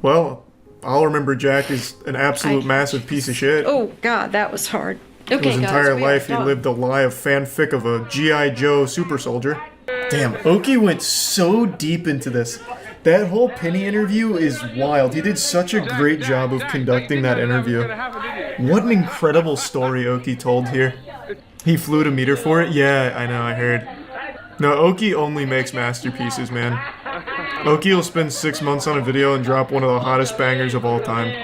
Well, I'll remember Jack as an absolute massive piece of shit. Oh, God, that was hard. Okay, his entire life, he lived a lie of fanfic of a G.I. Joe super soldier. Damn, Oki went so deep into this. That whole Penny interview is wild. He did such a great job of conducting that interview. What an incredible story Oki told here. He flew to meet her for it? Yeah, I know, I heard. No, Oki only makes masterpieces, man. Oki will spend 6 months on a video and drop one of the hottest bangers of all time.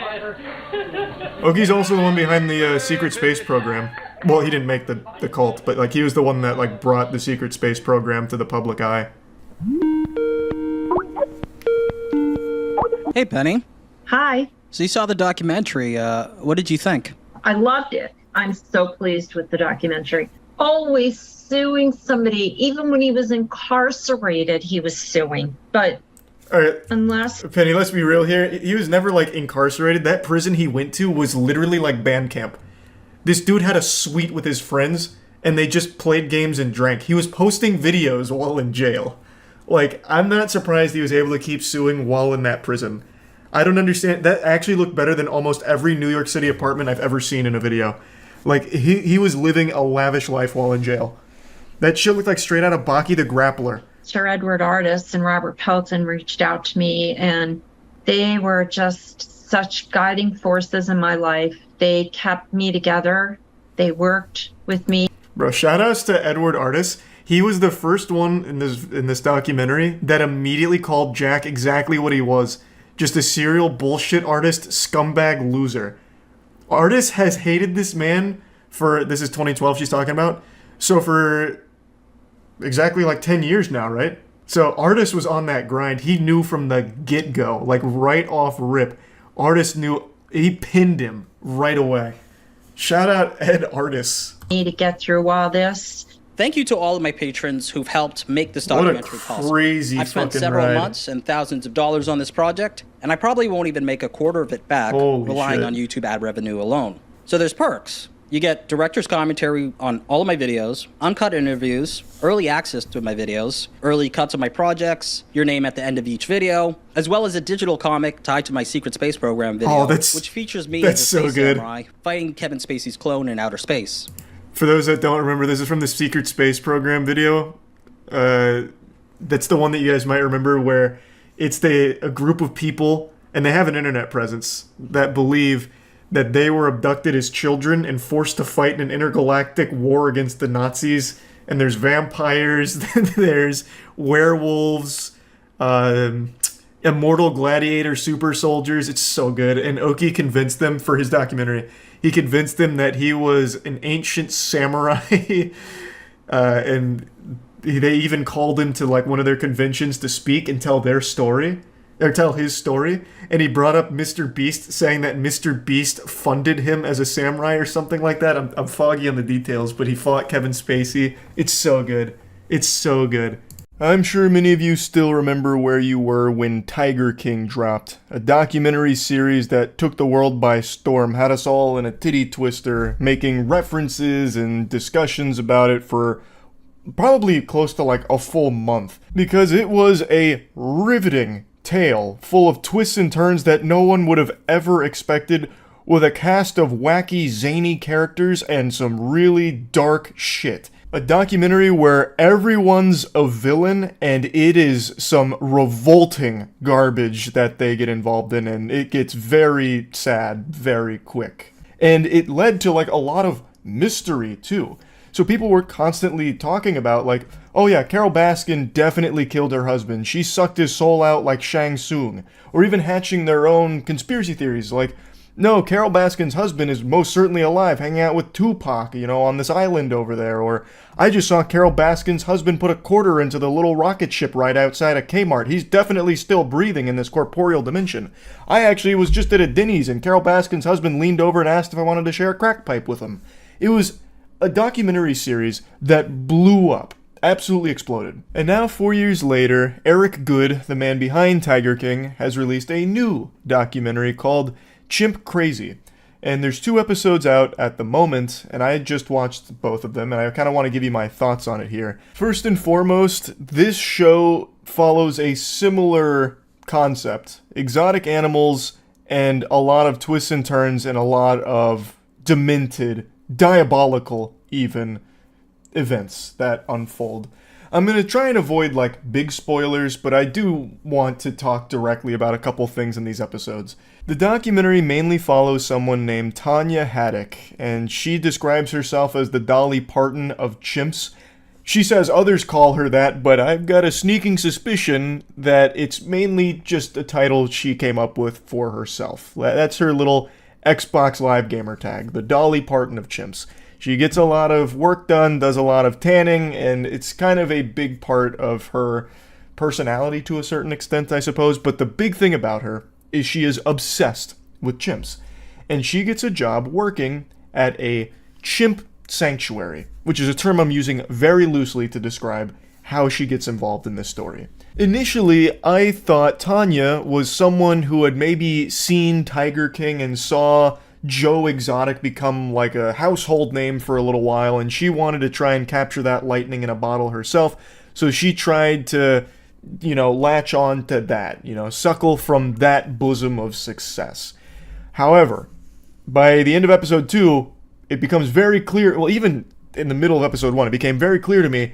Oki's also the one behind the secret space program. Well, he didn't make the cult, but like he was the one that like brought the secret space program to the public eye. Hey, Penny. Hi. So you saw the documentary. What did you think? I loved it. I'm so pleased with the documentary. Always suing somebody, even when he was incarcerated, he was suing. But Alright, unless... Penny, let's be real here. He was never, like, incarcerated. That prison he went to was literally like band camp. This dude had a suite with his friends, and they just played games and drank. He was posting videos while in jail. Like, I'm not surprised he was able to keep suing while in that prison. I don't understand. That actually looked better than almost every New York City apartment I've ever seen in a video. Like, he was living a lavish life while in jail. That shit looked like straight out of Baki the Grappler. Sir Edward Artis and Robert Pelton reached out to me, and they were just such guiding forces in my life. They kept me together. They worked with me. Bro, shoutouts to Edward Artis. He was the first one in this documentary that immediately called Jack exactly what he was. Just a serial bullshit artist, scumbag loser. Artis has hated this man for, this is 2012 she's talking about, so for exactly like 10 years now, right? So Artis was on that grind. He knew from the get-go, like right off rip. Artis knew, he pinned him right away. Shout out Ed Artis. Me to get through all this. Thank you to all of my patrons who've helped make this documentary possible. What a crazy I've spent fucking several ride. months and thousands of dollars on this project, and I probably won't even make a quarter of it back relying on YouTube ad revenue alone. So there's perks. You get director's commentary on all of my videos, uncut interviews, early access to my videos, early cuts of my projects, your name at the end of each video, as well as a digital comic tied to my Secret Space Program video, which features me as a space samurai fighting Kevin Spacey's clone in outer space. For those that don't remember, this is from the Secret Space Program video. That's the one that you guys might remember where it's a group of people, and they have an internet presence, that believe that they were abducted as children and forced to fight in an intergalactic war against the Nazis. And there's vampires, there's werewolves, immortal gladiator super soldiers. It's so good. And Oki convinced them for his documentary. He convinced them that he was an ancient samurai, and they even called him to like one of their conventions to speak and tell their story, or tell his story. And he brought up Mr. Beast, saying that Mr. Beast funded him as a samurai or something like that. I'm foggy on the details, but he fought Kevin Spacey. It's so good. It's so good. I'm sure many of you still remember where you were when Tiger King dropped, a documentary series that took the world by storm, had us all in a titty twister, making references and discussions about it for probably close to like a full month, because it was a riveting tale full of twists and turns that no one would have ever expected, with a cast of wacky, zany characters and some really dark shit. A documentary where everyone's a villain, and it is some revolting garbage that they get involved in, and it gets very sad very quick. And it led to like a lot of mystery too. So people were constantly talking about like, oh yeah, Carol Baskin definitely killed her husband. She sucked his soul out like Shang Tsung. Or even hatching their own conspiracy theories like, no, Carol Baskin's husband is most certainly alive, hanging out with Tupac, on this island over there. Or, I just saw Carol Baskin's husband put a quarter into the little rocket ship right outside of Kmart. He's definitely still breathing in this corporeal dimension. I actually was just at a Denny's and Carol Baskin's husband leaned over and asked if I wanted to share a crack pipe with him. It was a documentary series that blew up. Absolutely exploded. And now, 4 years later, Eric Goode, the man behind Tiger King, has released a new documentary called Chimp Crazy. And there's 2 episodes out at the moment, and I just watched both of them, and I kind of want to give you my thoughts on it here. First and foremost, this show follows a similar concept. Exotic animals and a lot of twists and turns and a lot of demented, diabolical even, events that unfold. I'm going to try and avoid like big spoilers, but I do want to talk directly about a couple things in these episodes. The documentary mainly follows someone named Tanya Haddock, and she describes herself as the Dolly Parton of chimps. She says others call her that, but I've got a sneaking suspicion that it's mainly just a title she came up with for herself. That's her little Xbox Live gamer tag, the Dolly Parton of chimps. She gets a lot of work done, does a lot of tanning, and it's kind of a big part of her personality to a certain extent, I suppose. But the big thing about her is she is obsessed with chimps. And she gets a job working at a chimp sanctuary, which is a term I'm using very loosely to describe how she gets involved in this story. Initially, I thought Tanya was someone who had maybe seen Tiger King and saw Joe Exotic become like a household name for a little while, and she wanted to try and capture that lightning in a bottle herself, so she tried to, latch on to that, suckle from that bosom of success. However, by the end of episode 2, it becomes very clear, well, even in the middle of episode 1, it became very clear to me,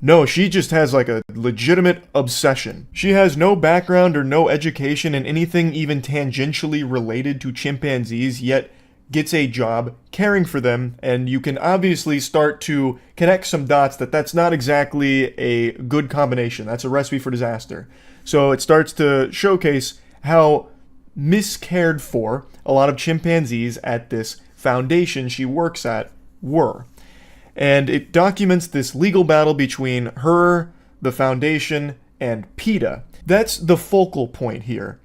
no, she just has like a legitimate obsession. She has no background or no education in anything even tangentially related to chimpanzees, yet gets a job caring for them, and you can obviously start to connect some dots that that's not exactly a good combination. That's a recipe for disaster. So it starts to showcase how miscared for a lot of chimpanzees at this foundation she works at were. And it documents this legal battle between her, the foundation, and PETA. That's the focal point here.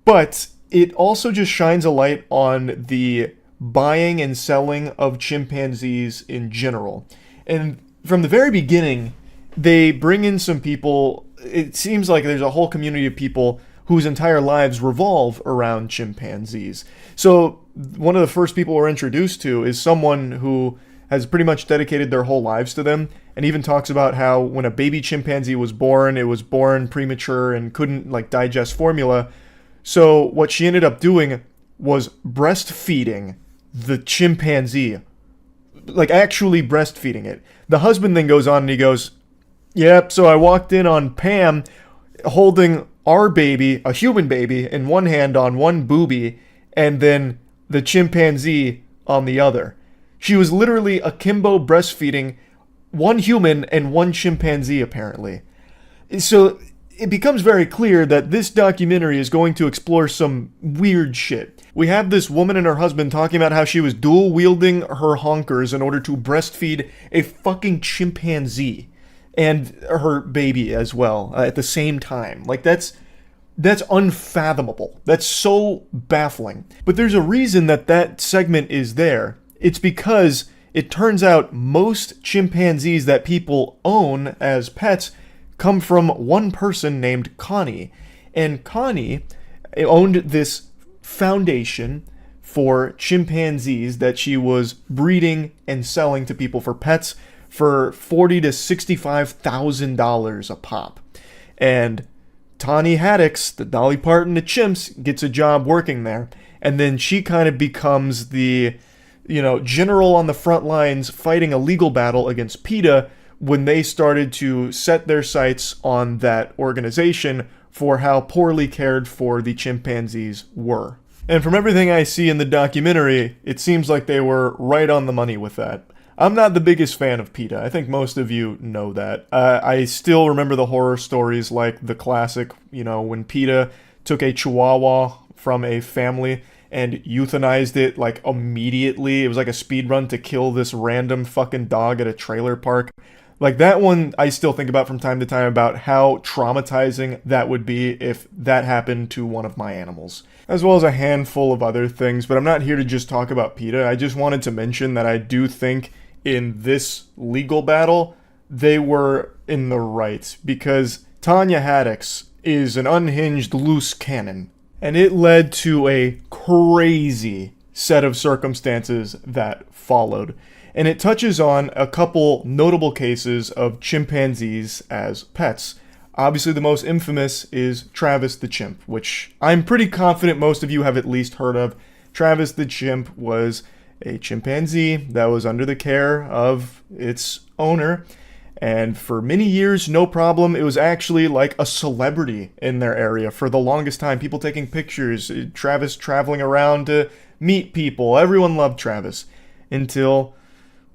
But it also just shines a light on the buying and selling of chimpanzees in general. And from the very beginning, they bring in some people. It seems like there's a whole community of people whose entire lives revolve around chimpanzees. So one of the first people we're introduced to is someone who has pretty much dedicated their whole lives to them, and even talks about how when a baby chimpanzee was born, it was born premature and couldn't digest formula. So what she ended up doing was breastfeeding the chimpanzee, actually breastfeeding it. The husband then goes on and he goes, "Yep, so I walked in on Pam holding our baby, a human baby, in one hand on one boobie, and then the chimpanzee on the other." She was literally akimbo breastfeeding one human and one chimpanzee, apparently. So it becomes very clear that this documentary is going to explore some weird shit. We have this woman and her husband talking about how she was dual-wielding her honkers in order to breastfeed a fucking chimpanzee and her baby as well at the same time. That's unfathomable. That's so baffling. But there's a reason that segment is there. It's because it turns out most chimpanzees that people own as pets come from one person named Connie. And Connie owned this foundation for chimpanzees that she was breeding and selling to people for pets for $40,000 to $65,000 a pop. And Tawny Haddix, the Dolly Parton of chimps, gets a job working there. And then she kind of becomes the general on the front lines fighting a legal battle against PETA when they started to set their sights on that organization for how poorly cared for the chimpanzees were. And from everything I see in the documentary, it seems like they were right on the money with that. I'm not the biggest fan of PETA. I think most of you know that. I still remember the horror stories like the classic, when PETA took a chihuahua from a family and euthanized it immediately. It was like a speed run to kill this random fucking dog at a trailer park. That one I still think about from time to time about how traumatizing that would be if that happened to one of my animals. As well as a handful of other things, but I'm not here to just talk about PETA. I just wanted to mention that I do think in this legal battle, they were in the right, because Tanya Haddix is an unhinged loose cannon. And it led to a crazy set of circumstances that followed. And it touches on a couple notable cases of chimpanzees as pets. Obviously, the most infamous is Travis the chimp, which I'm pretty confident most of you have at least heard of. Travis the chimp was a chimpanzee that was under the care of its owner. And for many years, no problem, it was actually like a celebrity in their area for the longest time. People taking pictures, Travis traveling around to meet people. Everyone loved Travis. Until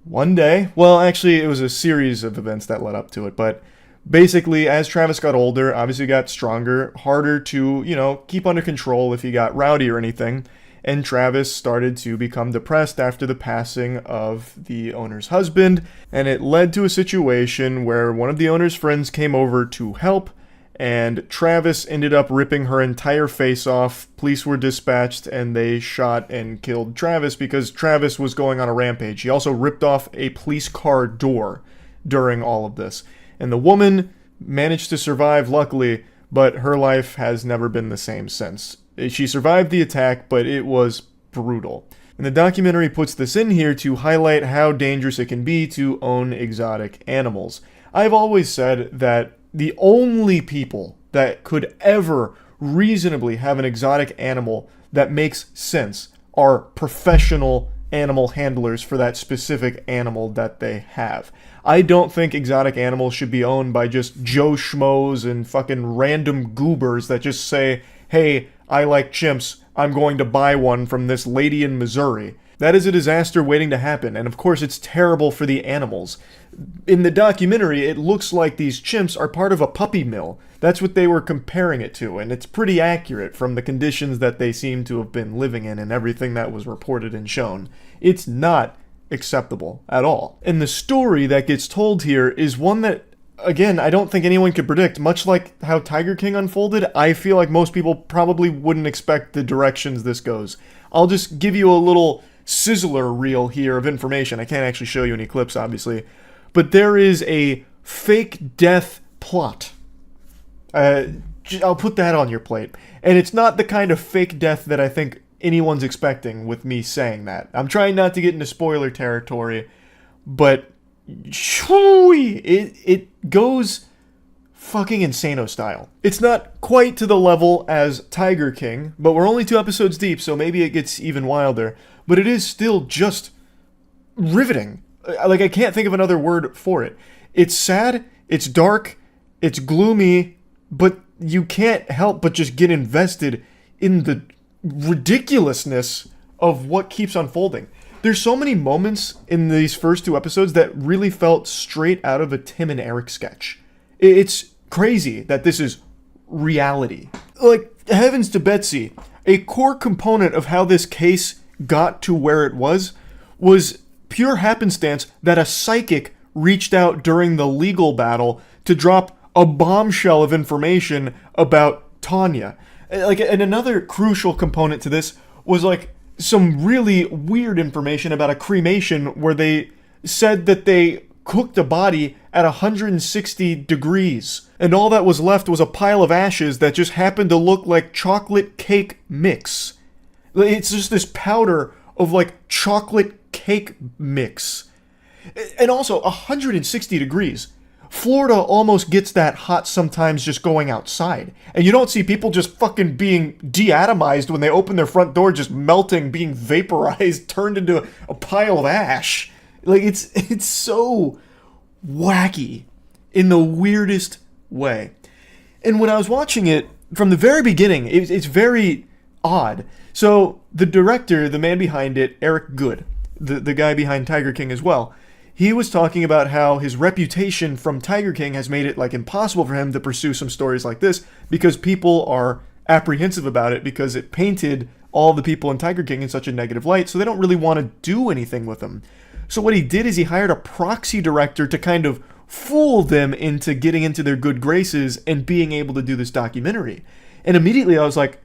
one day, well, actually, it was a series of events that led up to it, but basically, as Travis got older, obviously got stronger, harder to, keep under control if he got rowdy or anything, and Travis started to become depressed after the passing of the owner's husband, and it led to a situation where one of the owner's friends came over to help, and Travis ended up ripping her entire face off. Police were dispatched, and they shot and killed Travis because Travis was going on a rampage. He also ripped off a police car door during all of this. And the woman managed to survive, luckily, but her life has never been the same since. She survived the attack, but it was brutal. And the documentary puts this in here to highlight how dangerous it can be to own exotic animals. I've always said that the only people that could ever reasonably have an exotic animal that makes sense are professional animal handlers for that specific animal that they have. I don't think exotic animals should be owned by just Joe Schmoes and fucking random goobers that just say, hey, I like chimps, I'm going to buy one from this lady in Missouri. That is a disaster waiting to happen, and of course it's terrible for the animals. In the documentary, it looks like these chimps are part of a puppy mill. That's what they were comparing it to, and it's pretty accurate from the conditions that they seem to have been living in and everything that was reported and shown. It's not acceptable at all. And the story that gets told here is one that, again, I don't think anyone could predict. Much like how Tiger King unfolded, I feel like most people probably wouldn't expect the directions this goes. I'll just give you a little sizzler reel here of information. I can't actually show you any clips, obviously. But there is a fake death plot. I'll put that on your plate. And it's not the kind of fake death that I think anyone's expecting with me saying that. I'm trying not to get into spoiler territory, but it goes fucking Insano style. It's not quite to the level as Tiger King, but we're only 2 episodes deep, so maybe it gets even wilder. But it is still just riveting. Like, I can't think of another word for it. It's sad, it's dark, it's gloomy, but you can't help but just get invested in the ridiculousness of what keeps unfolding. There's so many moments in these first 2 episodes that really felt straight out of a Tim and Eric sketch. It's crazy that this is reality. Like, heavens to Betsy, a core component of how this case got to where it was pure happenstance that a psychic reached out during the legal battle to drop a bombshell of information about Tanya. Like, and another crucial component to this was like some really weird information about a cremation where they said that they cooked a body at 160 degrees, and all that was left was a pile of ashes that just happened to look like chocolate cake mix. It's just this powder of like chocolate cake mix. And also 160 degrees. Florida almost gets that hot sometimes just going outside. And you don't see people just fucking being deatomized when they open their front door, just melting, being vaporized, turned into a pile of ash. Like, it's so wacky in the weirdest way. And when I was watching it, from the very beginning, it's very odd. So the director, the man behind it, Eric Good, the guy behind Tiger King as well, he was talking about how his reputation from Tiger King has made it like impossible for him to pursue some stories like this because people are apprehensive about it because it painted all the people in Tiger King in such a negative light, so they don't really want to do anything with them. So what he did is he hired a proxy director to kind of fool them into getting into their good graces and being able to do this documentary. And immediately I was like,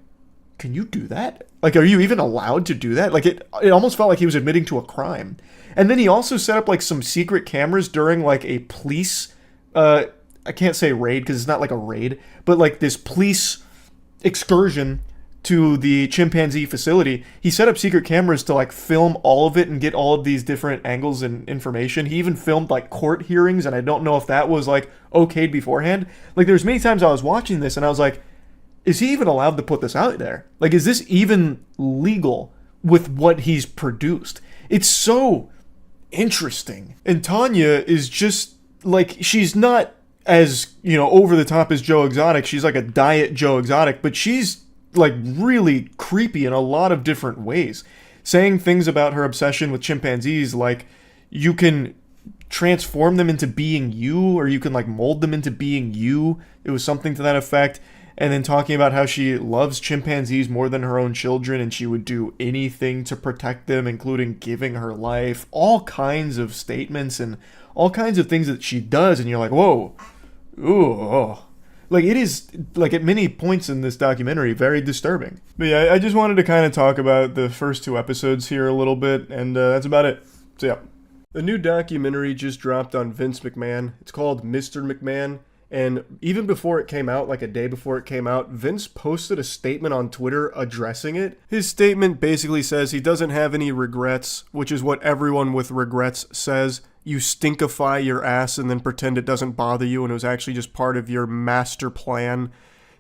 can you do that? Like, are you even allowed to do that? Like, it almost felt like he was admitting to a crime. And then he also set up like some secret cameras during like a police, I can't say raid because it's not like a raid, but like this police excursion to the chimpanzee facility. He set up secret cameras to like film all of it and get all of these different angles and information. He even filmed like court hearings, and I don't know if that was like okayed beforehand. Like, there's many times I was watching this and I was like, is he even allowed to put this out there? Like, is this even legal with what he's produced? It's so interesting. And Tanya is just like, she's not as, over the top as Joe Exotic. She's like a diet Joe Exotic, but she's like really creepy in a lot of different ways, saying things about her obsession with chimpanzees, like you can transform them into being you, or you can like mold them into being you. It was something to that effect. And then talking about how she loves chimpanzees more than her own children, and she would do anything to protect them, including giving her life. All kinds of statements and all kinds of things that she does, and you're like, whoa, ooh, oh. Like, it is, like, at many points in this documentary, very disturbing. But yeah, I just wanted to kind of talk about the first 2 episodes here a little bit, and that's about it. So yeah. A new documentary just dropped on Vince McMahon. It's called Mr. McMahon. And even before it came out, like a day before it came out, Vince posted a statement on Twitter addressing it. His statement basically says he doesn't have any regrets, which is what everyone with regrets says. You stinkify your ass and then pretend it doesn't bother you and it was actually just part of your master plan.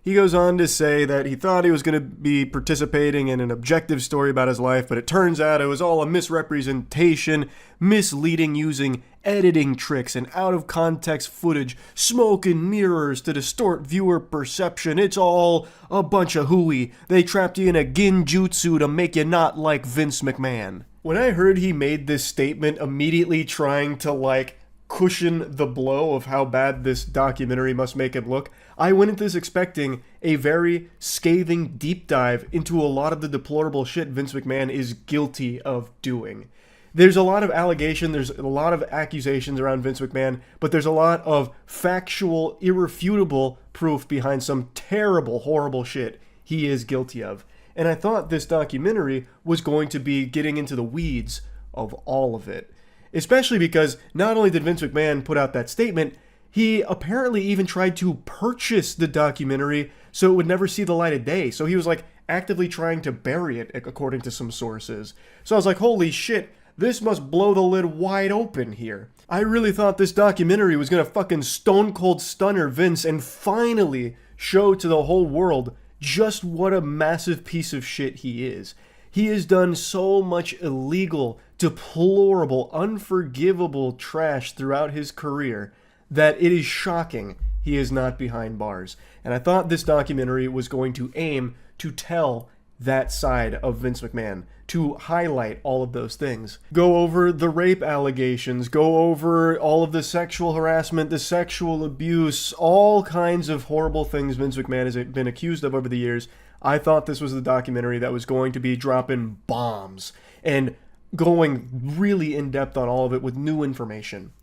He goes on to say that he thought he was going to be participating in an objective story about his life, but it turns out it was all a misrepresentation, misleading, using editing tricks and out-of-context footage, smoke and mirrors to distort viewer perception. It's all a bunch of hooey. They trapped you in a genjutsu to make you not like Vince McMahon. When I heard he made this statement, immediately trying to, like, cushion the blow of how bad this documentary must make him look, I went into this expecting a very scathing deep dive into a lot of the deplorable shit Vince McMahon is guilty of doing. There's a lot of allegation, there's a lot of accusations around Vince McMahon, but there's a lot of factual, irrefutable proof behind some terrible, horrible shit he is guilty of. And I thought this documentary was going to be getting into the weeds of all of it. Especially because not only did Vince McMahon put out that statement, he apparently even tried to purchase the documentary so it would never see the light of day. So he was like actively trying to bury it, according to some sources. So I was like, holy shit, this must blow the lid wide open here. I really thought this documentary was gonna fucking stone cold stunner Vince and finally show to the whole world just what a massive piece of shit he is. He has done so much illegal, deplorable, unforgivable trash throughout his career that it is shocking he is not behind bars. And I thought this documentary was going to aim to tell that side of Vince McMahon, to highlight all of those things. Go over the rape allegations, go over all of the sexual harassment, the sexual abuse, all kinds of horrible things Vince McMahon has been accused of over the years. I thought this was the documentary that was going to be dropping bombs and going really in depth on all of it with new information.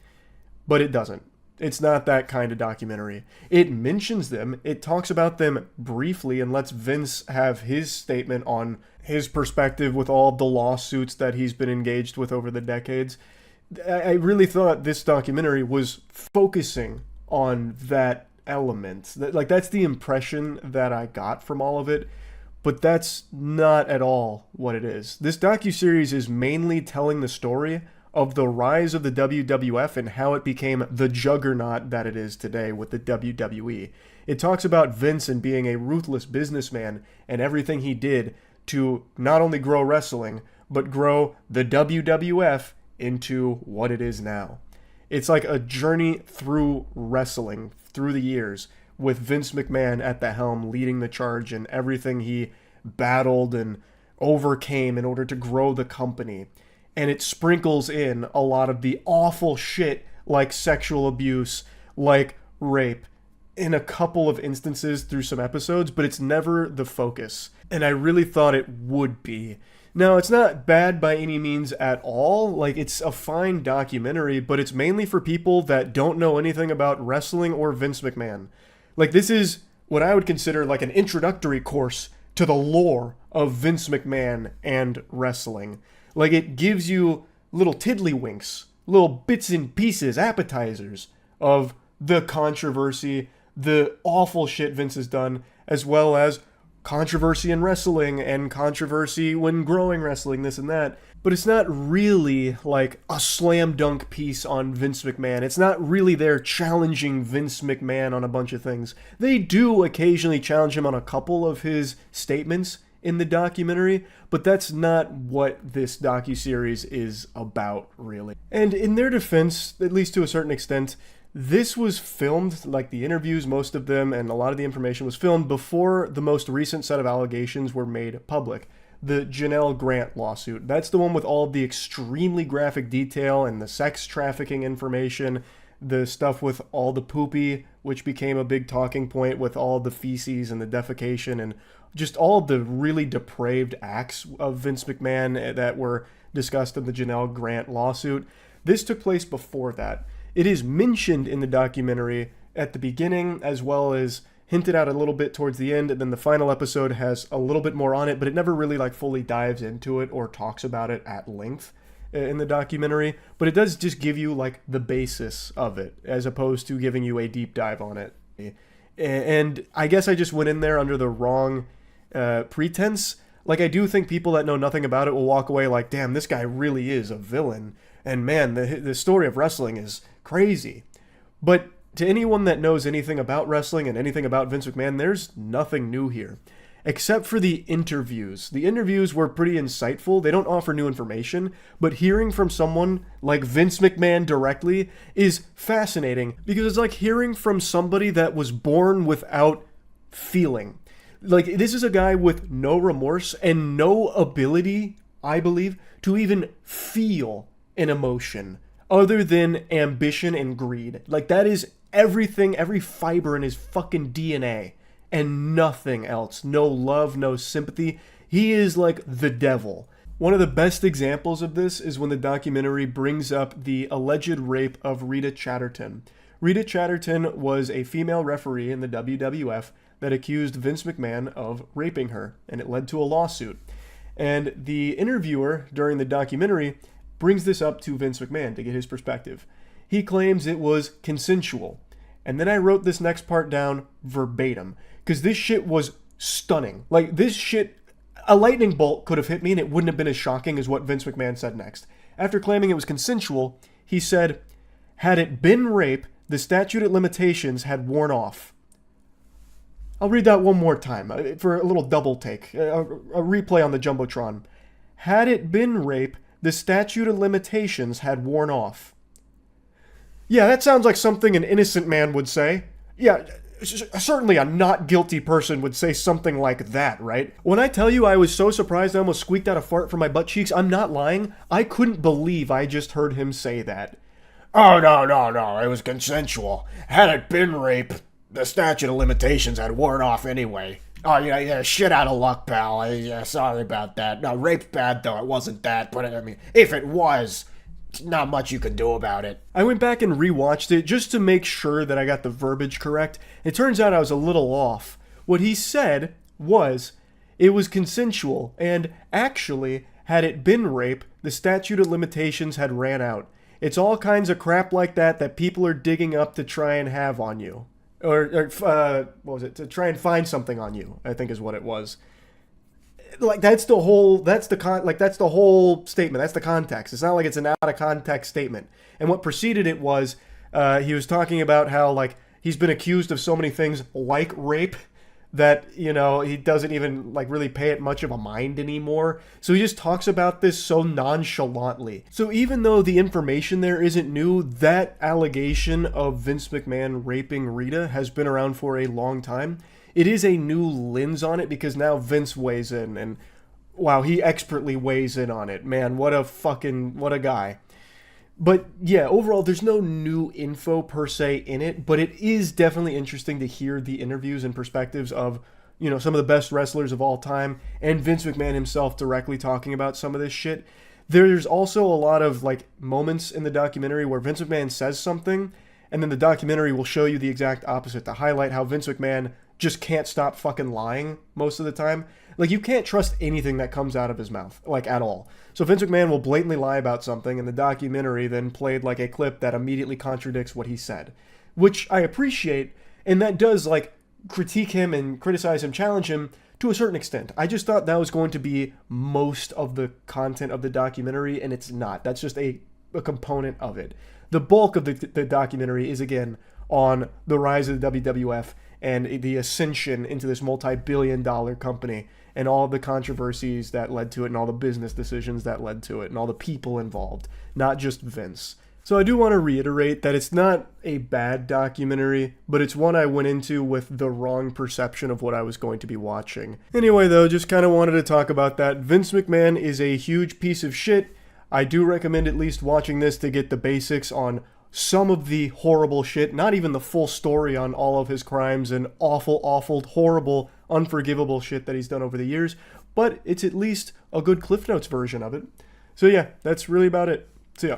But it doesn't. It's not that kind of documentary. It mentions them, it talks about them briefly, and lets Vince have his statement on his perspective with all of the lawsuits that he's been engaged with over the decades. I really thought this documentary was focusing on that element. Like, that's the impression that I got from all of it, but that's not at all what it is. This docuseries is mainly telling the story of the rise of the WWF and how it became the juggernaut that it is today with the WWE. It talks about Vince and being a ruthless businessman and everything he did to not only grow wrestling, but grow the WWF into what it is now. It's like a journey through wrestling, through the years, with Vince McMahon at the helm leading the charge and everything he battled and overcame in order to grow the company. And it sprinkles in a lot of the awful shit like sexual abuse, like rape, in a couple of instances through some episodes, but it's never the focus. And I really thought it would be. Now, it's not bad by any means at all. Like, it's a fine documentary, but it's mainly for people that don't know anything about wrestling or Vince McMahon. Like, this is what I would consider like an introductory course to the lore of Vince McMahon and wrestling. Like, it gives you little tiddlywinks, little bits and pieces, appetizers of the controversy, the awful shit Vince has done, as well as controversy in wrestling and controversy when growing wrestling, this and that. But it's not really like a slam dunk piece on Vince McMahon. It's not really there challenging Vince McMahon on a bunch of things. They do occasionally challenge him on a couple of his statements in the documentary, but that's not what this docuseries is about, really. And in their defense, at least to a certain extent, this was filmed, like the interviews, most of them, and a lot of the information was filmed before the most recent set of allegations were made public. the Janelle Grant lawsuit. That's the one with all of the extremely graphic detail and the sex trafficking information, the stuff with all the poopy, which became a big talking point with all the feces and the defecation and just all of the really depraved acts of Vince McMahon that were discussed in the Janelle Grant lawsuit. This took place before that. It is mentioned in the documentary at the beginning, as well as hinted out a little bit towards the end, and then the final episode has a little bit more on it, but it never really like fully dives into it or talks about it at length in the documentary. But it does just give you like the basis of it, as opposed to giving you a deep dive on it. And I guess I just went in there under the wrong pretense. Like, I do think people that know nothing about it will walk away like, damn, this guy really is a villain, and man, the story of wrestling is crazy. But to anyone that knows anything about wrestling and anything about Vince McMahon, there's nothing new here. Except for the interviews. The interviews were pretty insightful. They don't offer new information, but hearing from someone like Vince McMahon directly is fascinating, because it's like hearing from somebody that was born without feeling. Like, this is a guy with no remorse and no ability, I believe, to even feel an emotion other than ambition and greed. Like, that is everything, every fiber in his fucking DNA, and nothing else. No love, no sympathy. He is like the devil. One of the best examples of this is when the documentary brings up the alleged rape of Rita Chatterton. Rita Chatterton was a female referee in the WWF that accused Vince McMahon of raping her, and it led to a lawsuit. And the interviewer during the documentary brings this up to Vince McMahon to get his perspective. He claims it was consensual. And then I wrote this next part down verbatim, because this shit was stunning. Like, this shit, a lightning bolt could have hit me and it wouldn't have been as shocking as what Vince McMahon said next. After claiming it was consensual, he said, "Had it been rape, the statute of limitations had worn off." I'll read that one more time for a little double take, a replay on the Jumbotron. Had it been rape, the statute of limitations had worn off. Yeah, that sounds like something an innocent man would say. Yeah, certainly a not guilty person would say something like that, right? When I tell you I was so surprised I almost squeaked out a fart from my butt cheeks, I'm not lying. I couldn't believe I just heard him say that. Oh, no, it was consensual. Had it been rape, the statute of limitations had worn off anyway. Oh, yeah, shit out of luck, pal. Yeah, sorry about that. No, rape's bad, though. It wasn't that. But, I mean, if it was, not much you can do about it. I went back and rewatched it just to make sure that I got the verbiage correct. It turns out I was a little off. What he said was, it was consensual, and actually, had it been rape, the statute of limitations had ran out. It's all kinds of crap like that people are digging up to try and have on you. Or what was it? To try and find something on you, I think is what it was. Like, that's the whole statement. That's the context. It's not like it's an out of context statement. And what preceded it was, he was talking about how, like, he's been accused of so many things like rape that, you know, he doesn't even, like, really pay it much of a mind anymore. So he just talks about this so nonchalantly. So even though the information there isn't new, that allegation of Vince McMahon raping Rita has been around for a long time. It is a new lens on it because now Vince weighs in, and wow, he expertly weighs in on it. Man, what a guy. But yeah, overall, there's no new info per se in it, but it is definitely interesting to hear the interviews and perspectives of, you know, some of the best wrestlers of all time, and Vince McMahon himself directly talking about some of this shit. There's also a lot of, like, moments in the documentary where Vince McMahon says something, and then the documentary will show you the exact opposite to highlight how Vince McMahon just can't stop fucking lying most of the time. Like, you can't trust anything that comes out of his mouth, like, at all. So Vince McMahon will blatantly lie about something, and the documentary then played, like, a clip that immediately contradicts what he said, which I appreciate, and that does, like, critique him and criticize him, challenge him to a certain extent. I just thought that was going to be most of the content of the documentary, and it's not. That's just a component of it. The bulk of the documentary is, again, on the rise of the WWF and the ascension into this multi-billion-dollar company and all the controversies that led to it and all the business decisions that led to it and all the people involved, not just Vince. So I do want to reiterate that it's not a bad documentary, but it's one I went into with the wrong perception of what I was going to be watching. Anyway though, just kind of wanted to talk about that. Vince McMahon is a huge piece of shit. I do recommend at least watching this to get the basics on some of the horrible shit, not even the full story on all of his crimes and awful, horrible, unforgivable shit that he's done over the years, but it's at least a good Cliff Notes version of it. So yeah, that's really about it. See ya.